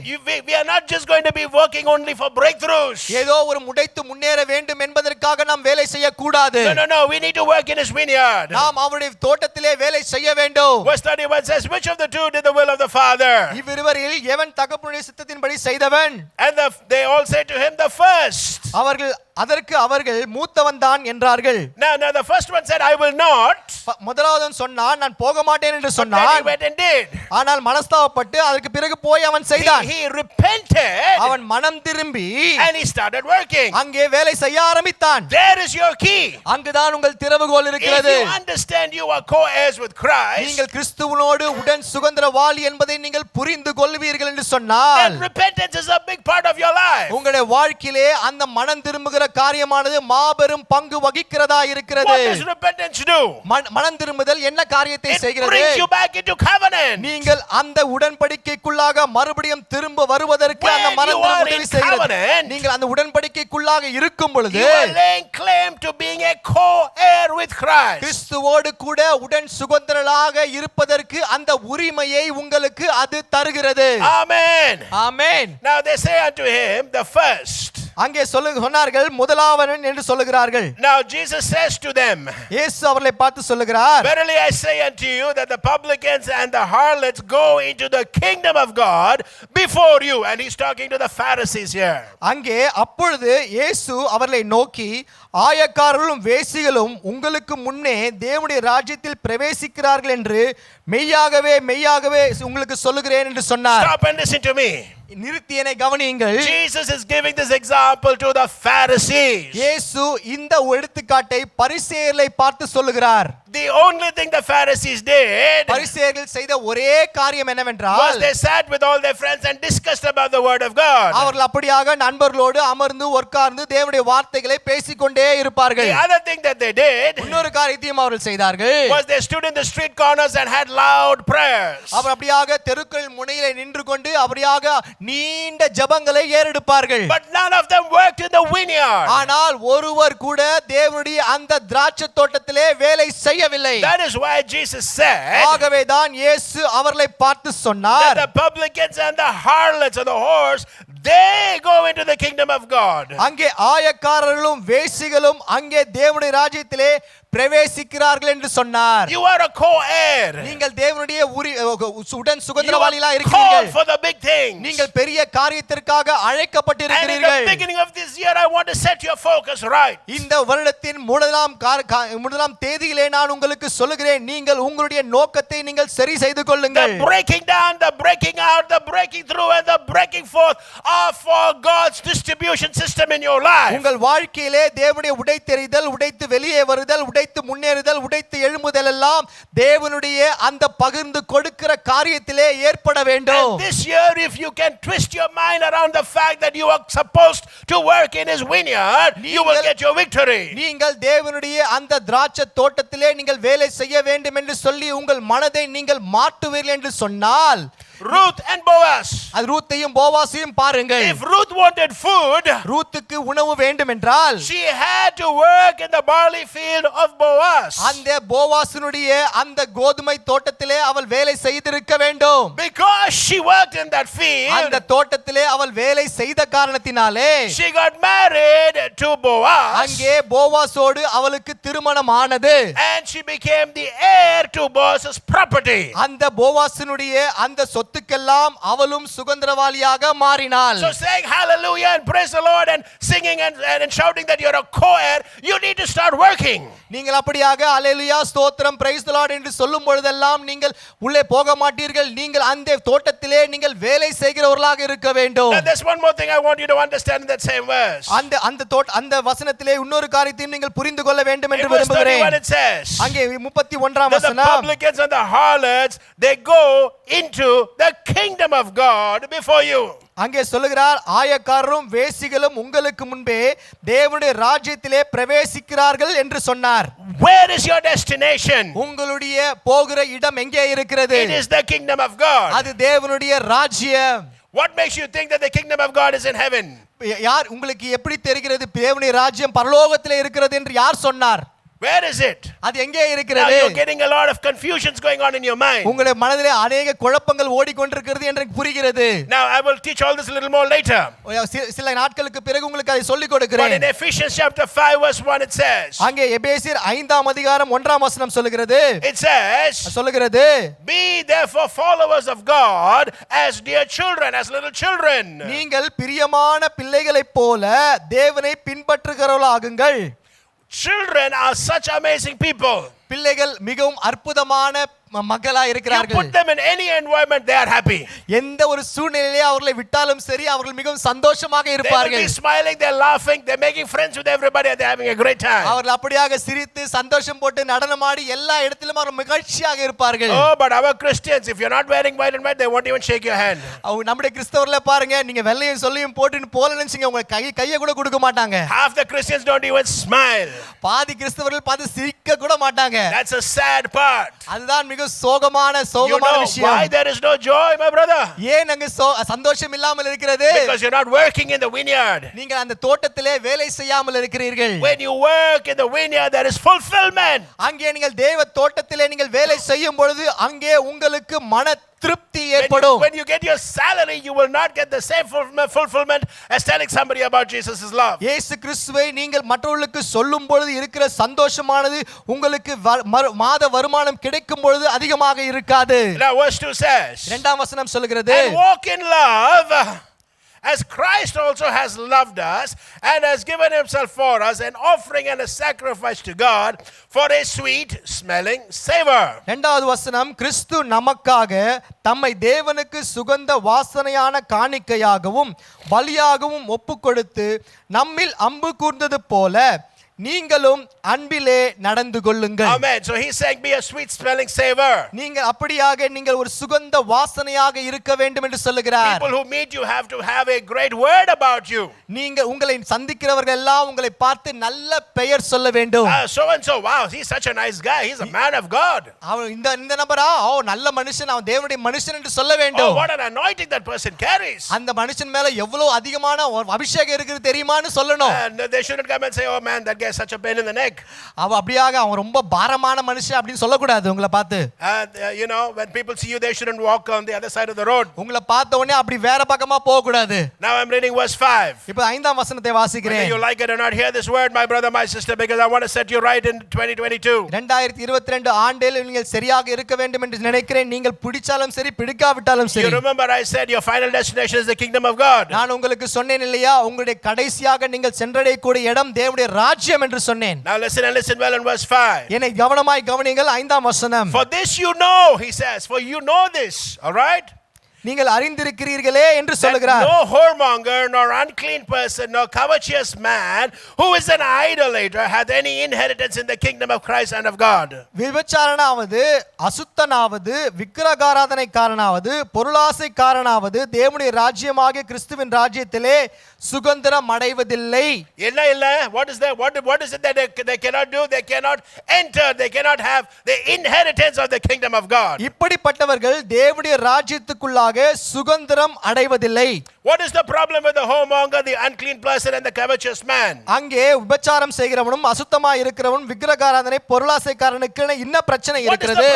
We are not just going to be working only for breakthroughs. ஏதோ ஒரு முடைத்து முன்னேற வேண்டும் என்பதற்காக நாம் வேலை செய்ய கூடாது. No. We need to work in his vineyard. நாம் அவருடைய தோட்டத்திலே வேலை செய்ய வேண்டும். Verse 31 says, which of the two did the will of the father? இவ்விருவரில் எவன் தகப்பனுடைய சித்தத்தின்படி செய்தவன்? And they all said to him, the first. அவர்கள் அதற்கு அவர்கள் மூத்தவன் தான் என்றார்கள். Now the first one said, I will not. முதலாவதன் சொன்னான், நான் போக மாட்டேன் என்று But then he சொன்னான். went and did. ஆனால் மனஸ்தாபப்பட்டு அதற்கு பிறகு போய் அவன் செய்தான். He repented அவன் மனம் திரும்பி and he started working. அங்கே வேலை செய்ய ஆரம்பித்தான். There is your key. அங்குதான் உங்கள் திறவுகோல் If இருக்கிறது. you understand you are co-heirs with Christ, நீங்கள் கிறிஸ்துவனோடு உடன் சுதந்திரவாளி என்பதை நீங்கள் புரிந்து கொள்வீர்கள் என்று சொன்னால் then repentance is a big part of your life. உங்களுடைய வாழ்க்கையிலே அந்த மனம் திரும்புகிற காரியமானது மாபெரும் பங்கு வகிக்கிறதா இருக்கிறது. What does repentance do? மனம் திரும்புதல் என்ன காரியத்தை It செய்கிறது? brings you back into covenant. நீங்கள் அந்த உடன்படிக்கைக்குள்ளாக மறுபடியும் திரும்ப வருவதற்கு அந்த When மனம் you are திரும்புதல் in செய்கிறது. covenant, நீங்கள் அந்த உடன்படிக்கைக்குள்ளாக இருக்கும் பொழுது You are laying claim to being a co-heir with Christ. கிறிஸ்துவோடு கூட உடன் சுதந்திரராக இருப்பதற்கு அந்த உரிமையை உங்களுக்கு அது தருகிறது. Amen. Amen. Now they say unto him, the first. அங்கே சொன்னார்கள் முதலாவன் என்று சொல்லுகிறார்கள். Now Jesus says to them, இயேசு அவர்களை பார்த்து சொல்லுகிறார், Verily I say unto you that the publicans and the harlots go into the kingdom of God before you. And he's talking to the Pharisees here. அங்கே அப்பொழுது இயேசு அவர்களை நோக்கி, ஆயக்காரர்களும் வேசிகளும் உங்களுக்கு முன்னே தேவனுடைய ராஜ்யத்தில் பிரவேசிக்கிறார்கள் என்று மெய்யாகவே மெய்யாகவே உங்களுக்கு சொல்லுகிறேன் என்று சொன்னார். Stop and listen to me. நிறுத்தியனை கவனியுங்கள். Jesus is giving this example to the Pharisees. இயேசு இந்த எடுத்துக்காட்டை பரிசேயர்களை பார்த்து சொல்லுகிறார். The only thing the Pharisees did பரிசேயர்கள் செய்த ஒரே காரியம் was என்னவென்றால் they sat with all their friends and discussed about the word of God. அவர்கள் அப்படியாக நண்பர்களோடு அமர்ந்து உட்கார்ந்து தேவனுடைய வார்த்தைகளை பேசிக்கொண்டே இருப்பார்கள். The other thing that they did இன்னொரு காரியத்தையும் அவர்கள் செய்தார்கள். was they stood in the street corners and had loud prayers. அவர் அப்படியாக தெருக்கள் முனையிலே நின்று கொண்டு அப்படியாக நீண்ட ஜெபங்களை ஏறெடுப்பார்கள். But none of them worked in the vineyard. ஆனால் ஒருவர் கூட தேவனுடைய அந்த திராட்சை தோட்டத்திலே வேலை செய்யவில்லை. That is why Jesus said ஆகவே தான் இயேசு அவர்களை பார்த்து that சொன்னார், the publicans and the harlots and the whores, they go into the kingdom of God. அங்கே ஆயக்காரர்களும் வேசிகளும் அங்கே தேவனுடைய ராஜ்யத்திலே பிரவேசிக்கிறார்கள் என்று சொன்னார். You are a co-heir. நீங்கள் தேவனுடைய உடன் You சுதந்திரவாளிகளா are இருக்கிறீர்கள். called for the big things. நீங்கள் பெரிய காரியத்திற்காக And in the அழைக்கப்பட்டிருக்கிறீர்கள். beginning of this year, I want to set your focus right. இந்த வருடத்தின் முதலாம் தேதியிலே நான் உங்களுக்கு சொல்லுகிறேன், நீங்கள் உங்களுடைய நோக்கத்தை நீங்கள் சரி செய்து கொள்ளுங்கள். The breaking down, the breaking out, the breaking through, and the breaking forth are for God's distribution system in your life. உங்கள் வாழ்க்கையிலே தேவனுடைய உடைத்தெறிதல், உடைத்து வெளியே வருதல், உடைத்து முன்னேறுதல், உடைத்து எழும்புதல் எல்லாம் தேவனுடைய அந்த பகிர்ந்து கொடுக்கிற காரியத்திலே ஏற்பட வேண்டும். And this year, if you can twist your mind around the fact that you are supposed to work in His vineyard, you will get your victory. நீங்கள் தேவனுடைய அந்த திராட்சை தோட்டத்திலே நீங்கள் வேலை செய்ய வேண்டும் என்று சொல்லி உங்கள் மனதை நீங்கள் மாற்றுவீர்கள் என்று சொன்னால், Ruth and Boaz. அது ரூத்தையும் போவாசையும் பாருங்கள். If Ruth wanted food, ரூத்துக்கு உணவு வேண்டும் என்றால் she had to work in the barley field of Boaz. அந்த போவாசினுடைய அந்த கோதுமை தோட்டத்திலே அவள் வேலை செய்திருக்க வேண்டும். Because she worked in that field, அந்த தோட்டத்திலே அவள் வேலை செய்த காரணத்தினாலே she got married to Boaz. அங்கே போவாசோடு அவளுக்கு திருமணம் ஆனது. And she became the heir to Boaz's property. அந்த போவாசினுடைய அந்த சொத்துக்கெல்லாம் அவளும் சுதந்திரவாளியாக மாறினாள். So saying hallelujah and praise the Lord and singing and shouting that you're a co-heir, you need to start working. நீங்கள் அப்படியாக அல்லேலூயா ஸ்தோத்திரம் பிரைஸ் தி லார்ட் என்று சொல்லும் பொழுதெல்லாம் நீங்கள் உள்ளே போக மாட்டீர்கள். நீங்கள் அந்த தோட்டத்திலே நீங்கள் வேலை செய்கிறவர்களாக இருக்க வேண்டும். Now there's one more thing I want you to understand in that same verse. அந்த வசனத்திலே இன்னொரு காரியத்தையும் நீங்கள் புரிந்து கொள்ள வேண்டும் என்று In verse 31 விரும்புகிறேன். it says அங்கே 31ஆம் that the வசனம், publicans and the harlots, they go into the kingdom of God before you. அங்கே சொல்லுகிறார், ஆயக்காரரும் வேசிகளும் உங்களுக்கு முன்பே தேவனுடைய ராஜ்யத்திலே பிரவேசிக்கிறார்கள் என்று சொன்னார். Where is your destination? உங்களுடைய போகிற இடம் எங்கே இருக்கிறது? It is the kingdom of God. அது தேவனுடைய ராஜ்யம். What makes you think that the kingdom of God is in heaven? யார் உங்களுக்கு எப்படி தெரிகிறது தேவனுடைய ராஜ்யம் பரலோகத்திலே இருக்கிறது என்று யார் சொன்னார்? Where is it? அது எங்கே Now இருக்கிறது? you're getting a lot of confusions going on in your mind. உங்களுடைய மனதிலே அநேக குழப்பங்கள் ஓடிக்கொண்டிருக்கிறது என்று எனக்கு புரிகிறது. Now I will teach all this a little more later. சில நாட்களுக்கு பிறகு உங்களுக்கு அதை சொல்லிக் But கொடுக்கிறேன். in Ephesians chapter 5 verse 1 it says. அங்கே எபேசியர் 5ஆம் அதிகாரம் 1ஆம் வசனம் சொல்லுகிறது. It says, சொல்லுகிறது, be therefore followers of God as dear children, as little children. நீங்கள் பிரியமான பிள்ளைகளைப் போல தேவனை பின்பற்றுகிறவர்களாகுங்கள். Children are such amazing people. பிள்ளைகள் மிகவும் அற்புதமான மக்களா You இருக்கிறார்கள். put them in any environment, they are happy. எந்த ஒரு சூழ்நிலையிலே அவர்களை விட்டாலும் சரி அவர்கள் மிகவும் சந்தோஷமாக They will இருப்பார்கள். be smiling, they're laughing, they're making friends with everybody and they're having a great time. அவர்கள் அப்படியாக சிரித்து சந்தோஷம் போட்டு நடனமாடி எல்லா இடத்திலும் அவர் மகிழ்ச்சியாக இருப்பார்கள். Oh, but our Christians, if you're not wearing white and white, they won't even shake your hand. நம்முடைய கிறிஸ்தவர்ல பாருங்க, நீங்க வெள்ளையும் சொல்லியும் போட்டுன்னு போல நினைச்சீங்க உங்க கையை கூட கொடுக்க மாட்டாங்க. Half the Christians don't even smile. பாதி கிறிஸ்தவர்கள் பார்த்து சிரிக்க கூட மாட்டாங்க. That's a sad part. அதுதான் மிக சோகமான You know விஷயம். why there is no joy, my brother? ஏன் அங்க சந்தோஷம் இல்லாமல் இருக்கிறது? Because you're not working in the vineyard. நீங்கள் அந்த தோட்டத்திலே வேலை செய்யாமல் இருக்கிறீர்கள். When you work in the vineyard, there is fulfillment. அங்கே நீங்கள் தேவ தோட்டத்திலே நீங்கள் வேலை செய்யும் பொழுது அங்கே உங்களுக்கு மன திருப்தி ஏற்படும். When you get your salary, you will not get the same fulfillment as telling somebody about Jesus' love. இயேசு கிறிஸ்துவை நீங்கள் மற்றவர்களுக்கு சொல்லும் பொழுது இருக்கிற சந்தோஷமானது உங்களுக்கு மாத வருமானம் கிடைக்கும் பொழுது அதிகமாக இருக்காது. Now verse 2 says, இரண்டாம் வசனம் சொல்கிறது, and walk in love as Christ also has loved us and has given himself for us, an offering and a sacrifice to God for a sweet smelling savor. இரண்டாவது வசனம், கிறிஸ்து நமக்காக தம்மை தேவனுக்கு சுகந்த வாசனையான காணிக்கையாகவும் பலியாகவும் ஒப்புக்கொடுத்து நம்மில் அன்பு கூர்ந்தது போல நீங்களும் அன்பிலே நடந்து கொள்ளுங்கள். Amen. So he's saying be a sweet smelling savor. நீங்கள் அப்படியாக நீங்கள் ஒரு சுகந்த வாசனையாக இருக்க வேண்டும் என்று சொல்லுகிறார். People who meet you have to have a great word about you. நீங்கள் உங்களை சந்திக்கிறவர்கள் எல்லாம் உங்களை பார்த்து நல்ல பெயர் சொல்ல வேண்டும். So and so, wow, he's such a nice guy, he's a man of God. அவன் இந்த நபரா நல்ல மனுஷன், அவன் தேவனுடைய மனுஷன் என்று சொல்ல Oh, வேண்டும். what an anointing that person carries. அந்த மனுஷன் மேல எவ்வளவு அதிகமான ஒரு அபிஷேகம் இருக்குது தெரியுமான்னு சொல்லணும். And they shouldn't come and say, oh man, that guy is such a pain in the neck. அவன் ரொம்ப பாரமான மனுஷன் அப்படின்னு சொல்லக்கூடாது உங்களை பார்த்து. You know, when people see you, they shouldn't walk on the other side of the road. உங்களை பார்த்த உடனே அப்படி வேற பக்கமா போக கூடாது. Now I'm reading verse 5. இப்போ 5ஆம் வசனத்தை வாசிக்கிறேன். Whether you like it or not, hear this word, my brother, my sister, because I want to set you right in 2022. 2022 ஆண்டில் நீங்கள் சரியாக இருக்க வேண்டும் என்று நினைக்கிறேன். நீங்கள் பிடிச்சாலும் சரி பிடிக்காவிட்டாலும் சரி. You remember I said your final destination is the kingdom of God. நான் உங்களுக்கு சொன்னேன் இல்லையா, உங்களுடைய கடைசியாக நீங்கள் சென்றடையக்கூடிய இடம் தேவனுடைய ராஜ்யம் என்று சொன்னேன். Now listen and listen well in verse 5. என்னை கவனமாய் கவனியுங்கள். 5ஆம் வசனம், For this you know, he says, for you know this, all right? நீங்கள் அறிந்திருக்கிறீர்களே என்று That சொல்கிறார். no whoremonger nor unclean person nor covetous man who is an idolater hath any inheritance in the kingdom of Christ and of God. விபச்சாரனாவது அசுத்தனாவது விக்கிரகாராதனைக்காரனாவது பொருளாசைக்காரனாவது தேவனுடைய ராஜ்யமாகிய கிறிஸ்துவின் ராஜ்யத்திலே சுதந்திரம் அடைவதில்லை. What is that? What is it that they cannot do? They cannot enter. They cannot have the inheritance of the kingdom of God. இப்படிப்பட்டவர்கள் தேவனுடைய ராஜ்யத்துக்குள்ளாக சுதந்திரம் அடைவதில்லை. What is the problem with the whoremonger, the unclean person and the covetous man? அங்கே விபச்சாரம் செய்கிறவனும் அசுத்தமாய் இருக்கிறவனும் விக்கிரகாராதனை பொருளாசைக்காரனுக்கு என்ன பிரச்சனை இருக்கிறது?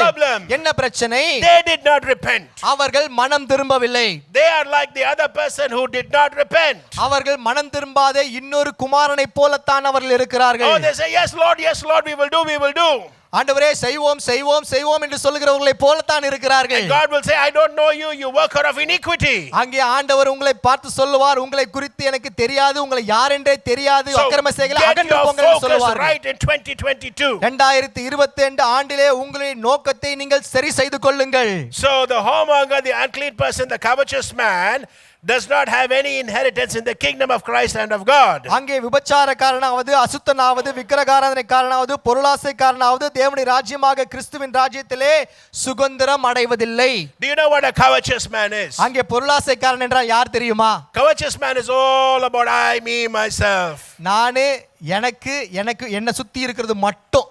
என்ன பிரச்சனை? They did not repent. அவர்கள் மனம் திரும்பவில்லை. They are like the other person who did not repent. அவர்கள் மனம் திரும்பாத இன்னொரு குமாரனை போலத்தான் அவர்கள் இருக்கிறார்கள். Oh, they say yes Lord, we will do. ஆண்டவரே செய்வோம் செய்வோம் செய்வோம் என்று சொல்கிறவர்களை போலத்தான் இருக்கிறார்கள். And God will say, I don't know you, you worker of iniquity. அங்கே ஆண்டவர் உங்களை பார்த்து சொல்லுவார், உங்களை குறித்து எனக்கு தெரியாது, உங்களை யார் என்றே தெரியாது, அக்கிரம செய்களை அகன்று போங்கள் என்று சொல்லுவார். Right in 2022. 2022 ஆண்டிலே உங்களுடைய நோக்கத்தை நீங்கள் சரி செய்து கொள்ளுங்கள். So the whoremonger, the unclean person, the covetous man does not have any inheritance in the kingdom of Christ and of God. அங்கே விபச்சாரக்காரனாவது அசுத்தனாவது விக்கிரகாராதனைக்காரனாவது பொருளாசைக்காரனாவது தேவனுடைய ராஜ்யமாக கிறிஸ்துவின் ராஜ்யத்திலே சுதந்திரம் அடைவதில்லை. Do you know what a covetous man is? அங்கே பொருளாசைக்காரன் என்றால் யார் தெரியுமா? Covetous man is all about I, me, myself. நானே, எனக்கு என்ன சுத்தி இருக்கிறது மட்டும்.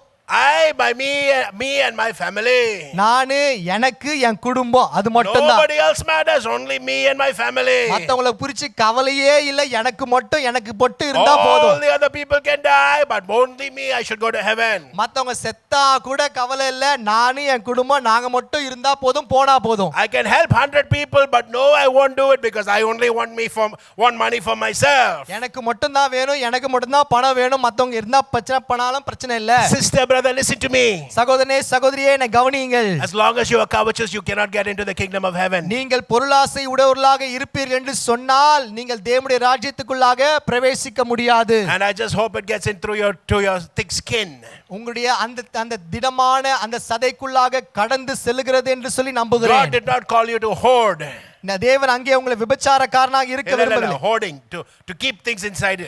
me and my family. நானு எனக்கு என் குடும்பம் அது மட்டும் தான். Nobody else matters, only me and my family. மத்தவங்கள குறிச்சு கவலையே இல்ல, எனக்கு மட்டும் இருந்தா போதும். All the other people can die, but only me, I should go to heaven. மத்தவங்க செத்தா கூட கவலை இல்ல, நானு என் குடும்பம் நாங்க மட்டும் இருந்தா போதும், போனா போதும். I can help 100 people, but no, I won't do it because I only want money for myself. எனக்கு மட்டும் தான் வேணும், எனக்கு மட்டும் தான் பணம் வேணும், மத்தவங்க இருந்தா பிரச்சனை பண்ணாலும் பிரச்சனை இல்ல. Sister, brother, listen to me. சகோதரனே சகோதரியே என்னை கவனியுங்கள். As long as you are covetous, you cannot get into the kingdom of heaven. நீங்கள் பொருளாசை உடையவர்களாக இருப்பீர்கள் என்று சொன்னால் நீங்கள் தேவனுடைய ராஜ்யத்துக்குள்ளாக பிரவேசிக்க முடியாது. And I just hope it gets in through your thick skin. உங்களுடைய அந்த திடமான அந்த சதைக்குள்ளாக கடந்து செல்கிறது என்று சொல்லி நம்புகிறேன். God did not call you to hoard. தேவன் அங்கே உங்களை விபச்சாரக்காரனாக இருக்க விரும்பவில்லை. Hoarding to keep things inside.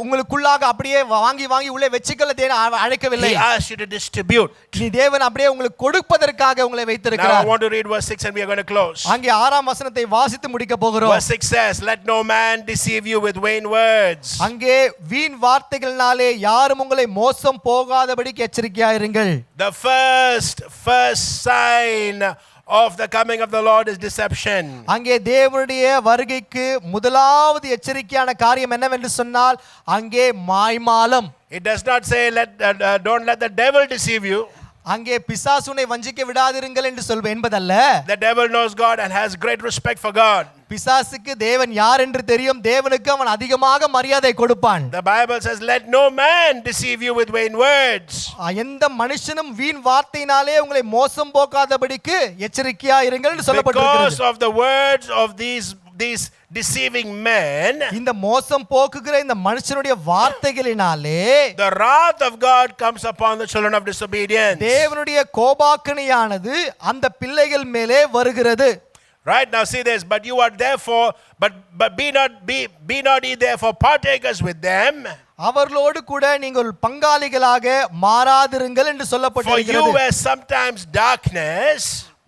உங்களுக்குள்ளாக அப்படியே வாங்கி உள்ளே வெச்சிக்கல தேவன் அழைக்கவில்லை. He asked you to distribute. நீ தேவன் அப்படியே உங்களுக்கு கொடுப்பதற்காக உங்களை வைத்திருக்கிறார். Now I want to read verse 6 and we are going to close. அங்கே 6ஆம் வசனத்தை வாசித்து முடிக்க போகிறோம். Verse 6 says, let no man deceive you with vain words. அங்கே வீண் வார்த்தைகளினாலே யாரும் உங்களை மோசம் போகாதபடிக்கு எச்சரிக்கையா இருங்கள். The first sign of the coming of the Lord is deception. அங்கே தேவனுடைய வருகைக்கு முதலாவது எச்சரிக்கையான காரியம் என்னவென்று சொன்னால் அங்கே மாய்மாலம். It does not say don't let the devil deceive you. அங்கே பிசாசுனை வஞ்சிக்க விடாதிருங்கள் என்று என்பதல்ல. The devil knows God and has great respect for God. பிசாசுக்கு தேவன் யார் என்று தெரியும், தேவனுக்கு அவன் அதிகமாக மரியாதை கொடுப்பான். The Bible says let no man deceive you with vain words. எந்த மனுஷனும் வீண் வார்த்தையினாலே உங்களை மோசம் போகாதபடிக்கு எச்சரிக்கையா இருங்கள் என்று சொல்லப்பட்டிருக்கிறது. Because of the words of these deceiving men, இந்த மோசம் போக்குகிற இந்த மனுஷனுடைய வார்த்தைகளினாலே the wrath of God comes upon the children of disobedience. தேவனுடைய கோபாக்கினையானது அந்த பிள்ளைகள் மேலே வருகிறது. Right, now see this, but you are therefore but be not ye therefore partakers with them. அவர்களோடு கூட நீங்கள் பங்காளிகளாக மாறாதிருங்கள் என்று சொல்லப்பட்டிருக்கிறது. For you were sometimes darkness.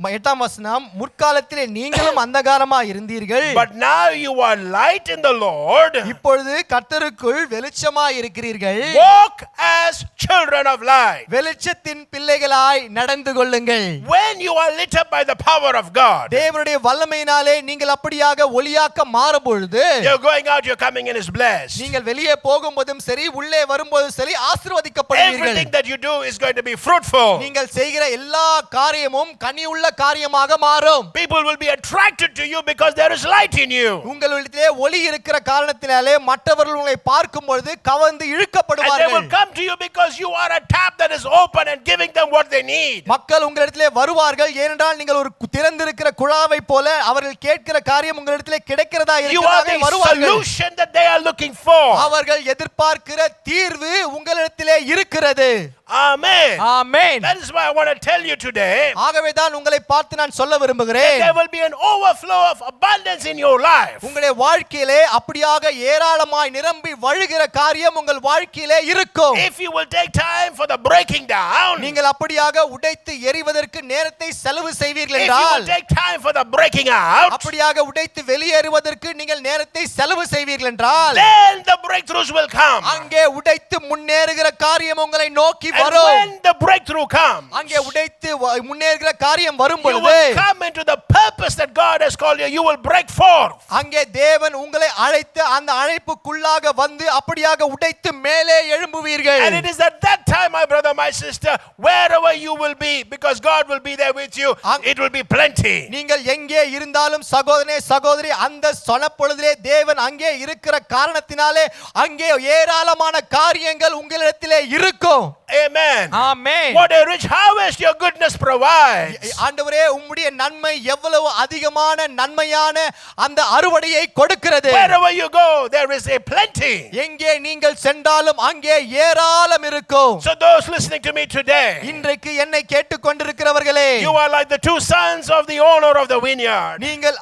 8ஆம் வசனம், முற்காலத்திலே நீங்களும் அந்தகாரமா இருந்தீர்கள். But now you are light in the Lord. இப்பொழுது கர்த்தருக்குள் வெளிச்சமா இருக்கிறீர்கள். Walk as children of light. வெளிச்சத்தின் பிள்ளைகளாய் நடந்து கொள்ளுங்கள். When you are lit up by the power of God, தேவனுடைய வல்லமையினாலே நீங்கள் அப்படியாக ஒளியாக்க மாறும் பொழுது, you're going out, you're coming in is blessed. நீங்கள் வெளியே போகும்போதும் சரி உள்ளே வரும்போதும் சரி ஆசீர்வதிக்கப்படுவீர்கள். Everything that you do is going to be fruitful. நீங்கள் செய்கிற எல்லா காரியமும் கனியுள்ள காரியமாக மாறும். People will be attracted to you because there is light in you. உங்களிடத்திலே ஒளி இருக்கிற காரணத்தினாலே மற்றவர்கள் உங்களை பார்க்கும் பொழுது கவர்ந்து இழுக்கப்படுவார்கள். And they will come to you because you are a tap that is open and giving them what they need. மக்கள் உங்களிடத்திலே வருவார்கள் ஏனென்றால் நீங்கள் ஒரு திறந்திருக்கிற குழாவை போல அவர்கள் கேட்கிற காரியம் உங்களிடத்திலே கிடைக்கிறதா இருக்கிறதாக வருவார்கள். You are the solution that they are looking for. அவர்கள் எதிர்பார்க்கிற தீர்வு உங்களிடத்திலே இருக்கிறது. Amen. Amen. That is why I want to tell you today. ஆகவே தான் உங்களை பார்த்து நான் சொல்ல விரும்புகிறேன். There will be an overflow of abundance in your life. உங்களுடைய வாழ்க்கையிலே அப்படியாக ஏராளமாய் நிரம்பி வழிகிற காரியம் உங்கள் வாழ்க்கையிலே இருக்கும். If you will take time for the breaking down. நீங்கள் அப்படியாக உடைத்து எறிவதற்கு நேரத்தை செலவு செய்வீர்கள் என்றால். If you will take time for the breaking out. அப்படியாக உடைத்து வெளியேறுவதற்கு நீங்கள் நேரத்தை செலவு செய்வீர்கள் என்றால். Then the breakthroughs will come. அங்கே உடைத்து முன்னேறுகிற காரியம் உங்களை நோக்கி And when the breakthrough comes, அங்கே உடைத்து முன்னேறுகிற காரியம் வரும் you பொழுது will come into the purpose that God has called you. You will break forth. அங்கே தேவன் உங்களை அழைத்து அந்த அழைப்புக்குள்ளாக வந்து அப்படியாக உடைத்து மேலே எழும்புவீர்கள். And it is at that time, my brother, my sister, wherever you will be, because God will be there with you, it will be plenty. நீங்கள் எங்கே இருந்தாலும் சகோதரனே சகோதரி அந்த சொனப்பொழுதிலே தேவன் அங்கே இருக்கிற காரணத்தினாலே அங்கே ஏராளமான காரியங்கள் உங்களிடத்திலே இருக்கும். Amen. Amen. What a rich harvest your goodness provides. ஆண்டவரே உம்முடைய நன்மை எவ்வளவு அதிகமான நன்மையான அந்த அறுவடையை கொடுக்கிறது. Wherever you go, there is a plenty. எங்கே நீங்கள் சென்றாலும் அங்கே ஏராளம் இருக்கும். So those listening to me today, இன்றைக்கு என்னை கேட்டுக்கொண்டிருக்கிறவர்களே, you are like the two sons of the owner of the vineyard. நீங்கள்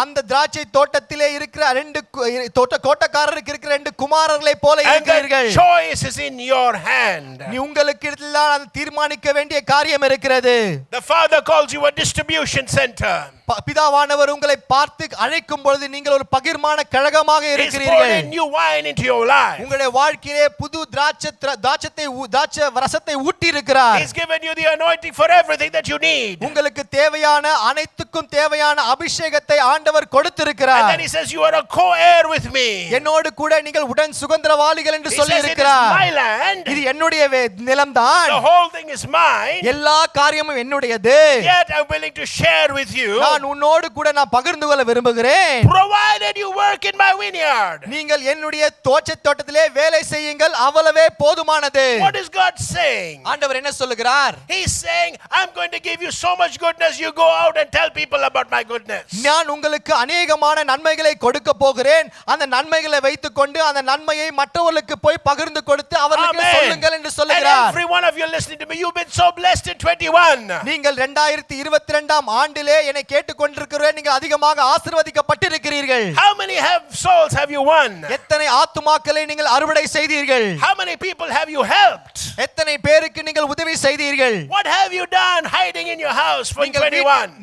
அந்த திராட்சை தோட்டத்திலே இருக்கிற தோட்டக்காரருக்கு இருக்கிற ரெண்டு குமாரர்களை போல இருக்கிறீர்கள். And the choice is in your hand. உங்களுக்கு தீர்மானிக்க வேண்டிய காரியம் இருக்கிறது. The Father calls you a distribution center. பிதாவானவர் உங்களை பார்த்து அழைக்கும் பொழுது நீங்கள் ஒரு பகிர்மான கழகமாக He's poured இருக்கிறீர்கள். in new wine into your life. உங்களுடைய வாழ்க்கையிலே புது திராட்சை ரசத்தை ஊட்டி இருக்கிறார். He's given you the anointing for everything that you need. உங்களுக்கு தேவையான அனைத்துக்கும் தேவையான அபிஷேகத்தை ஆண்டவர் And கொடுத்திருக்கிறார். then he says, you are a co-heir with me. என்னோடு கூட நீங்கள் உடன் சுதந்திரவாளிகள் என்று He சொல்லி says, it is இருக்கிறார். my land. இது என்னுடைய நிலம்தான். The whole thing is mine. எல்லா காரியமும் என்னுடையது. Yet I'm willing to share with you, நான் உன்னோடு கூட நான் பகிர்ந்து கொள்ள விரும்புகிறேன். provided you work in my vineyard. நீங்கள் என்னுடைய தோட்டத்திலே வேலை செய்யுங்கள், அவ்வளவே போதுமானது. What is God saying? ஆண்டவர் என்ன சொல்லுகிறார்? He's saying, I'm going to give you so much goodness, you go out and tell people about my goodness. நான் உங்களுக்கு அநேகமான நன்மைகளை கொடுக்க போகிறேன். அந்த நன்மைகளை வைத்துக்கொண்டு அந்த நன்மையை மற்றவர்களுக்கு போய் பகிர்ந்து கொடுத்து அவர்களுக்கு சொல்லுங்கள் என்று And சொல்லுகிறார். every one of you listening to me, you've been so blessed in 21. நீங்கள் 2022 ஆண்டிலே என்னை கேட்டுக்கொண்டிருக்கிறீர்கள். நீங்கள் அதிகமாக ஆசீர்வதிக்கப்பட்டிருக்கிறீர்கள். How many souls have you won? எத்தனை ஆத்துமாக்களை நீங்கள் அறுவடை செய்தீர்கள்? How many people have you helped? எத்தனை பேருக்கு நீங்கள் உதவி செய்தீர்கள்? What have you done hiding in your house for 21?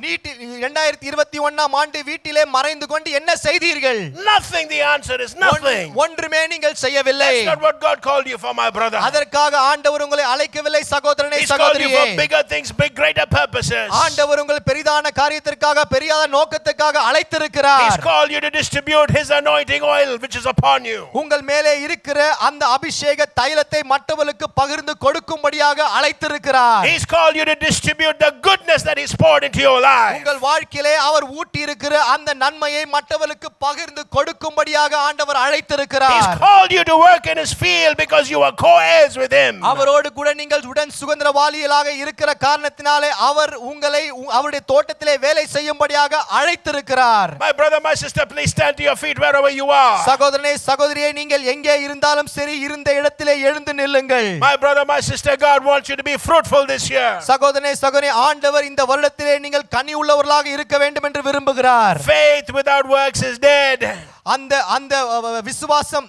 2021 ஆண்டு வீட்டிலே மறைந்து கொண்டு என்ன செய்தீர்கள்? Nothing. The answer is nothing. ஒன்றுமே நீங்கள் செய்யவில்லை. That's not what God called you for, my brother. அதற்காக ஆண்டவர் உங்களை அழைக்கவில்லை சகோதரனே He's called you சகோதரியே. for bigger things, big greater purposes. ஆண்டவர் உங்களை பெரிதான காரியத்திற்காக பெரியாத நோக்கத்துக்காக He's அழைத்திருக்கிறார். called you to distribute his anointing oil which is upon you. உங்கள் மேலே இருக்கிற அந்த அபிஷேக தைலத்தை மற்றவர்களுக்கு பகிர்ந்து கொடுக்கும்படியாக அழைத்திருக்கிறார். He's called you to distribute the goodness that he's poured into your life. உங்கள் வாழ்க்கையிலே அவர் ஊட்டி இருக்கிற அந்த நன்மையை மற்றவர்களுக்கு பகிர்ந்து கொடுக்கும்படியாக ஆண்டவர் He's அழைத்திருக்கிறார். called you to work in his field because you are co-heirs with him. அவரோடு கூட நீங்கள் உடன் சுதந்திரவாளிகளாக இருக்கிற காரணத்தினாலே அவர் உங்களை அவருடைய தோட்டத்திலே வேலை செய்யும்படியாக அழைத்திருக்கிறார். My brother, my sister, please stand to your feet wherever you are. சகோதரனே சகோதரியே, நீங்கள் எங்கே இருந்தாலும் சரி இருந்த இடத்திலே எழுந்து நில்லுங்கள். My brother, my sister, God wants you to be fruitful this year. சகோதரனே சகோதரி, ஆண்டவர் இந்த வருடத்திலே நீங்கள் கனி உள்ளவர்களாக இருக்க வேண்டும் என்று விரும்புகிறார். Faith without works is dead. அந்த அந்த விசுவாசம்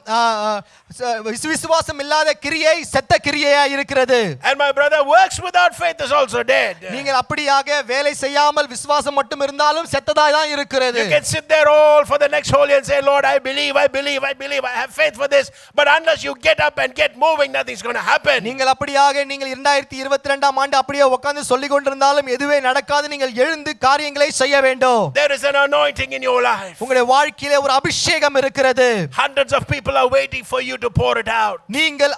விசுவாசம் இல்லாத கிரியை செத்த கிரியையா இருக்கிறது. And my brother, works without faith is also dead. நீங்கள் அப்படியாக வேலை செய்யாமல் விசுவாசம் மட்டும் இருந்தாலும் செத்ததாய் தான் இருக்கிறது. You can sit there all for the next whole year and say, Lord, I believe, I have faith for this. But unless you get up and get moving, nothing's going to happen. நீங்கள் அப்படியாக நீங்கள் 2022 ஆண்டு அப்படியே உட்கார்ந்து சொல்லிக் கொண்டிருந்தாலும் எதுவே நடக்காது. நீங்கள் எழுந்து காரியங்களை செய்ய வேண்டும். There is an anointing in your life. உங்களுடைய வாழ்க்கையிலே ஒரு அபிஷேகம் இருக்கிறது. Hundreds of people are waiting for you to pour it out. நீங்கள்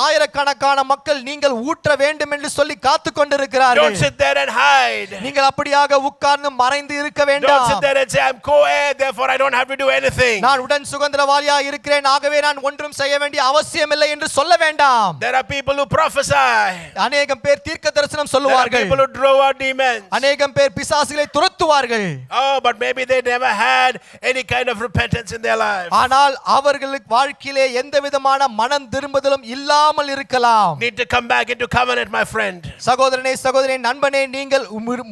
ஆயிரக்கணக்கான மக்கள் நீங்கள் ஊற்ற வேண்டும் என்று சொல்லி காத்துக் கொண்டிருக்கிறார்கள். Don't sit there and hide. நீங்கள் அப்படியாக உட்கார்ந்து மறைந்து இருக்க Don't வேண்டாம். sit there and say, I'm co-heir, therefore I don't have to do anything. நான் உடன் சுதந்திரவாளியாக இருக்கிறேன், ஆகவே நான் ஒன்றும் செய்ய வேண்டிய அவசியம் இல்லை என்று சொல்ல வேண்டாம். There are people who prophesy. அநேகம் பேர் தீர்க்க தரிசனம் There are சொல்லுவார்கள். people who drove out demons. அநேகம் பேர் பிசாசுகளை துரத்துவார்கள். Oh, but maybe they never had any kind of repentance in their life. ஆனால் அவர்களுக்கு வாழ்க்கையிலே எந்த விதமான மனம் திரும்புதலும் இல்லாமல் இருக்கலாம். Need to come back into covenant, my friend. சகோதரனே சகோதரி நண்பனே, நீங்கள்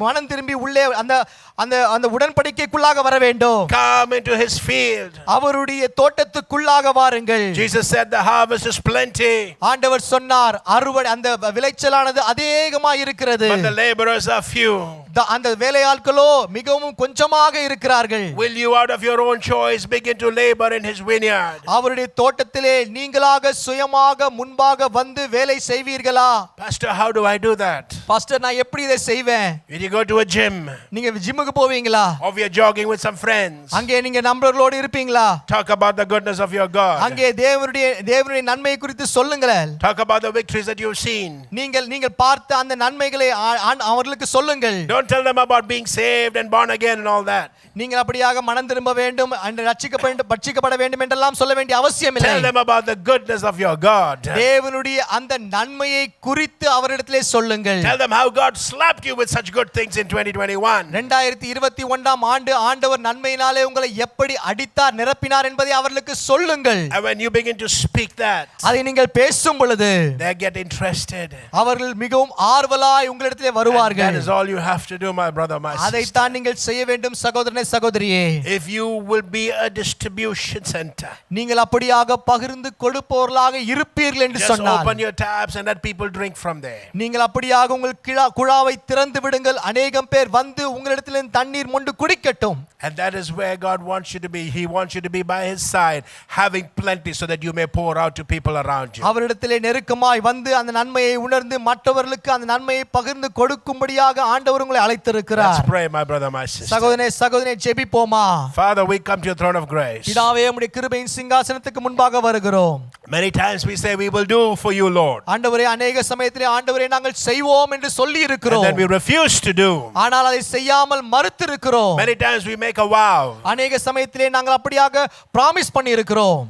மனம் திரும்பி உள்ளே அந்த அந்த அந்த உடன்படிக்கைக்குள்ளாக வர வேண்டும். Come into his field. அவருடைய தோட்டத்துக்குள்ளாக வாருங்கள். Jesus said the harvest is plenty, ஆண்டவர் சொன்னார் அறுவடை அந்த விளைச்சலானது அதிகமாக இருக்கிறது. but the laborers are few. அந்த வேலையாட்களோ மிகவும் கொஞ்சமாக இருக்கிறார்கள். Will you out of your own choice begin to labor in his vineyard? அவருடைய தோட்டத்திலே நீங்களாக சுயமாக முன்பாக வந்து வேலை செய்வீர்களா? Pastor, how do I do that? Pastor, நான் எப்படி இதை செய்வேன்? Will you go to a gym? நீங்க ஜிம்முக்கு போவீங்களா? Or we are jogging with some friends? அங்கே நீங்க நண்பர்களோடு இருப்பீங்களா? Talk about the goodness of your God. அங்கே தேவனுடைய நன்மையை குறித்து சொல்லுங்கள். Talk about the victories that you've seen. நீங்கள் பார்த்த அந்த நன்மைகளை அவர்களுக்கு சொல்லுங்கள். Don't tell them about being saved and born again and all that. நீங்கள் அப்படியாக மனம் திரும்ப வேண்டும் ரட்சிக்கப்பட வேண்டும் என்றெல்லாம் சொல்ல வேண்டிய அவசியம் இல்லை. Tell them about the goodness of your God. தேவனுடைய அந்த நன்மையை குறித்து அவரிடத்திலே சொல்லுங்கள். Tell them how God slapped you with such good things in 2021. 2021 ஆண்டு ஆண்டவர் நன்மையினாலே உங்களை எப்படி அடித்தார் நிரப்பினார் என்பதை அவர்களுக்கு சொல்லுங்கள். And when you begin to speak that, அதை நீங்கள் பேசும் பொழுது they get interested. அவர்கள் மிகவும் ஆர்வலாய் உங்களிடத்திலே And வருவார்கள். that is all you have to do, my brother, my sister. அதைத்தான் நீங்கள் செய்ய வேண்டும் சகோதரனே சகோதரியே. If you will be a distribution center, நீங்கள் அப்படியாக பகிர்ந்து கொடுப்பவர்களாக இருப்பீர்கள் என்று just சொன்னால் open your taps and let people drink from there. நீங்கள் அப்படியாக உங்கள் குழாவை திறந்து விடுங்கள். அநேகம் பேர் வந்து உங்களிடத்தில் இருதயத்தின் தண்ணீர் மொண்டு குடிக்கட்டும். And that is where God wants you to be. He wants you to be by His side, having plenty so that you may pour out to people around you. அவரிடத்திலே நெருக்கமாய் வந்து அந்த நன்மையை உணர்ந்து மற்றவர்களுக்கு அந்த நன்மையை பகிர்ந்து கொடுக்கும்படியாக ஆண்டவர் உங்களை அழைத்திருக்கிறார். Let's pray, my brother, my sister. சகோதரனே சகோதரனே ஜெபிப்போமா. Father, we come to your throne of grace. பிதாவே உம்முடைய கிருபையின் சிங்காசனத்துக்கு முன்பாக வருகிறோம். Many times we say we will do for you, Lord. ஆண்டவரே அநேக சமயத்திலே ஆண்டவரே நாங்கள் செய்வோம் என்று சொல்லி And இருக்கிறோம். then we refuse to do. ஆனால் அதை செய்யாமல் மறுத்திருக்கிறோம். Many times we make a vow. அநேக சமயத்திலே நாங்கள் அப்படியாக பிராமிஸ் பண்ணி இருக்கிறோம்,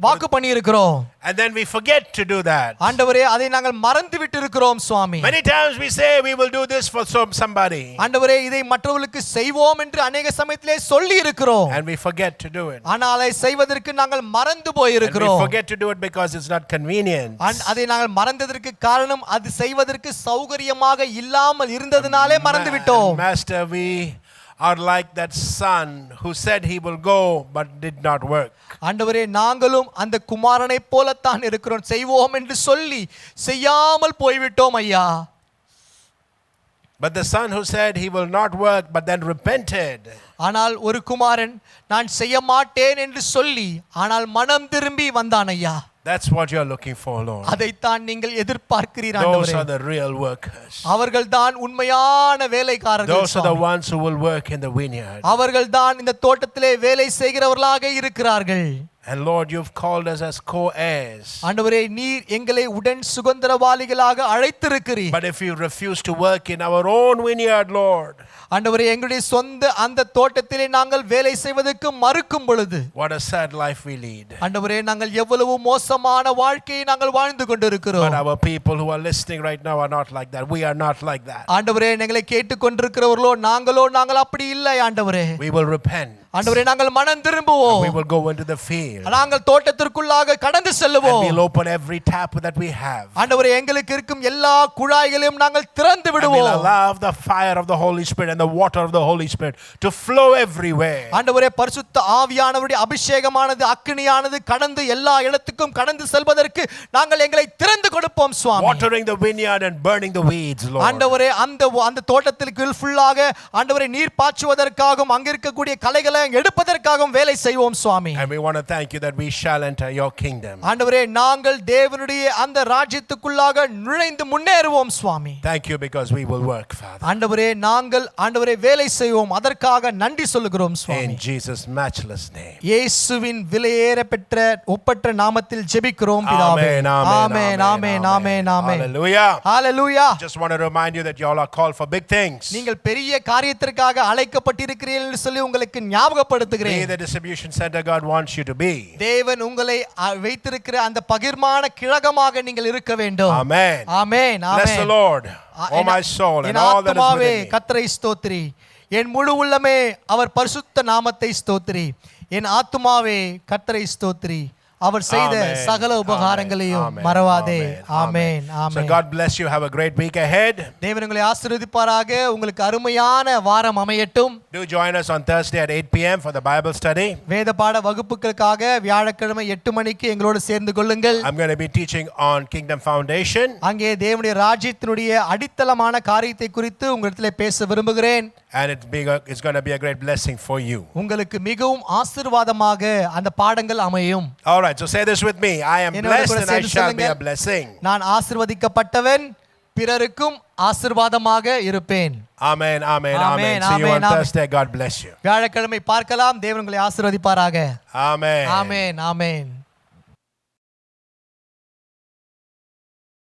வாக்கு பண்ணி இருக்கிறோம். And then we forget to do that. ஆண்டவரே அதை நாங்கள் மறந்து விட்டு இருக்கிறோம் சுவாமி. Many times we say we will do this for somebody. ஆண்டவரே இதை மற்றவர்களுக்கு செய்வோம் என்று அநேக சமயத்திலே சொல்லி இருக்கிறோம். And we forget to do it. ஆனால் அதை செய்வதற்கு நாங்கள் மறந்து போய் And we இருக்கிறோம். forget to do it because it's not convenient. அதை நாங்கள் மறந்ததற்கு காரணம் அது செய்வதற்கு சௌகரியமாக இல்லாமல் இருந்ததனாலே மறந்து விட்டோம். Master, we are like that son who said he will go but did not work. ஆண்டவரே நாங்களும் அந்த குமாரனை போலத்தான் இருக்கிறோம், செய்வோம் என்று சொல்லி செய்யாமல் போய்விட்டோம் ஐயா. But the son who said he will not work but then repented. ஆனால் ஒரு குமாரன் நான் செய்ய மாட்டேன் என்று சொல்லி ஆனால் மனம் திரும்பி வந்தான் ஐயா. That's what you're looking for, Lord. அதைத்தான் நீங்கள் எதிர்பார்க்கிறீர் Those ஆண்டவரே. are the real workers. அவர்கள்தான் உண்மையான வேலைக்காரர்கள். Those are the ones who will work in the vineyard. அவர்கள்தான் இந்த தோட்டத்திலே வேலை செய்கிறவர்களாக இருக்கிறார்கள். And Lord, you've called us as co-heirs. ஆண்டவரே நீர் எங்களை உடன் சுதந்திரவாளிகளாக அழைத்திருக்கிறீர். But if we refuse to work in our own vineyard, Lord, ஆண்டவரே எங்களுடைய சொந்த அந்த தோட்டத்திலே நாங்கள் வேலை செய்வதற்கு மறுக்கும் பொழுது what a sad life we lead. ஆண்டவரே நாங்கள் எவ்வளவு மோசமான வாழ்க்கையை நாங்கள் வாழ்ந்து கொண்டிருக்கிறோம். But our people who are listening right now are not like that. We are not like that. ஆண்டவரே எங்களை கேட்டுக்கொண்டிருக்கிறவர்களோ நாங்கள் அப்படி இல்லை ஆண்டவரே. We will repent. ஆண்டவரே நாங்கள் மனம் திரும்புவோம். We will go into the field. நாங்கள் தோட்டத்திற்குள்ளாக கடந்து And செல்லுவோம். we'll open every tap that we have. ஆண்டவரே எங்களுக்கு இருக்கும் எல்லா குழாய்களையும் நாங்கள் திறந்து And we'll விடுவோம். allow the fire of the Holy Spirit and the water of the Holy Spirit to flow everywhere. ஆண்டவரே பரிசுத்த ஆவியானவருடைய அபிஷேகமானது அக்கினியானது கடந்து எல்லா இடத்துக்கும் கடந்து செல்வதற்கு நாங்கள் எங்களை திறந்து கொடுப்போம் சுவாமி. Watering the vineyard and burning the weeds, Lord. ஆண்டவரே அந்த தோட்டத்திற்கு ஃபுல்லாக ஆண்டவரே நீர் பாய்ச்சுவதற்காகவும் அங்க இருக்கக்கூடிய களைகளை எடுப்பதற்காகவும் வேலை செய்வோம் சுவாமி. And we want to thank you that we shall enter your kingdom. ஆண்டவரே நாங்கள் தேவனுடைய அந்த ராஜ்யத்துக்குள்ளாக நுழைந்து முன்னேறுவோம் சுவாமி. Thank you because we will work, Father. ஆண்டவரே நாங்கள் ஆண்டவரே வேலை செய்வோம், அதற்காக நன்றி சொல்லுகிறோம் சுவாமி. In Jesus' matchless name. இயேசுவின் விலையேற பெற்ற ஒப்பற்ற நாமத்தில் ஜெபிக்கிறோம் பிதாவே. Amen, amen, amen amen amen amen. Hallelujah. Hallelujah. Just want to remind you that you all are called for big things. நீங்கள் பெரிய காரியத்திற்காக அழைக்கப்பட்டிருக்கிறீர்கள் என்று சொல்லி உங்களுக்கு ஞாபகப்படுத்துகிறேன். Be the distribution center God wants you to be. தேவன் உங்களை வைத்திருக்கிற அந்த பகிர்மான கிழகமாக நீங்கள் இருக்க வேண்டும். Amen. Amen Bless the amen. Lord, oh my soul, and N all that is ஆத்துமாவே within me. கர்த்தரை ஸ்தோத்திரி, என் முழு உள்ளமே அவர் பரிசுத்த நாமத்தை ஸ்தோத்திரி. என் ஆத்துமாவே கர்த்தரை ஸ்தோத்திரி, அவர் செய்த Amen. சகல உபகாரங்களையும் Amen. மறவாதே. Amen. Amen So amen. God bless you. Have a great week ahead. தேவன் உங்களை ஆசீர்வதிப்பாராக. உங்களுக்கு அருமையான வாரம் அமையட்டும். Do join us on Thursday at 8 p.m. for the Bible study. வேத பாட வகுப்புகளுக்காக வியாழக்கிழமை 8 மணிக்கு எங்களோடு சேர்ந்து கொள்ளுங்கள். I'm going to be teaching on Kingdom Foundation. அங்கே தேவனுடைய ராஜ்யத்தினுடைய அடித்தளமான காரியத்தை குறித்து உங்களிடத்திலே பேச விரும்புகிறேன். And it's going to be a great blessing for you. உங்களுக்கு மிகவும் ஆசீர்வாதமாக அந்த பாடங்கள் அமையும். All right, so say this with me. I am என்னோட blessed கூட and I சேர்ந்து shall be சொல்லுங்க. a blessing. நான் ஆசீர்வதிக்கப்பட்டவன், பிறருக்கும் ஆசீர்வாதமாக இருப்பேன். Amen, amen, Amen, amen. See you amen, on amen. Thursday. God bless you. வியாழக்கிழமை பார்க்கலாம். தேவன் உங்களை ஆசீர்வதிப்பாராக. Amen. ஆமென் ஆமென்.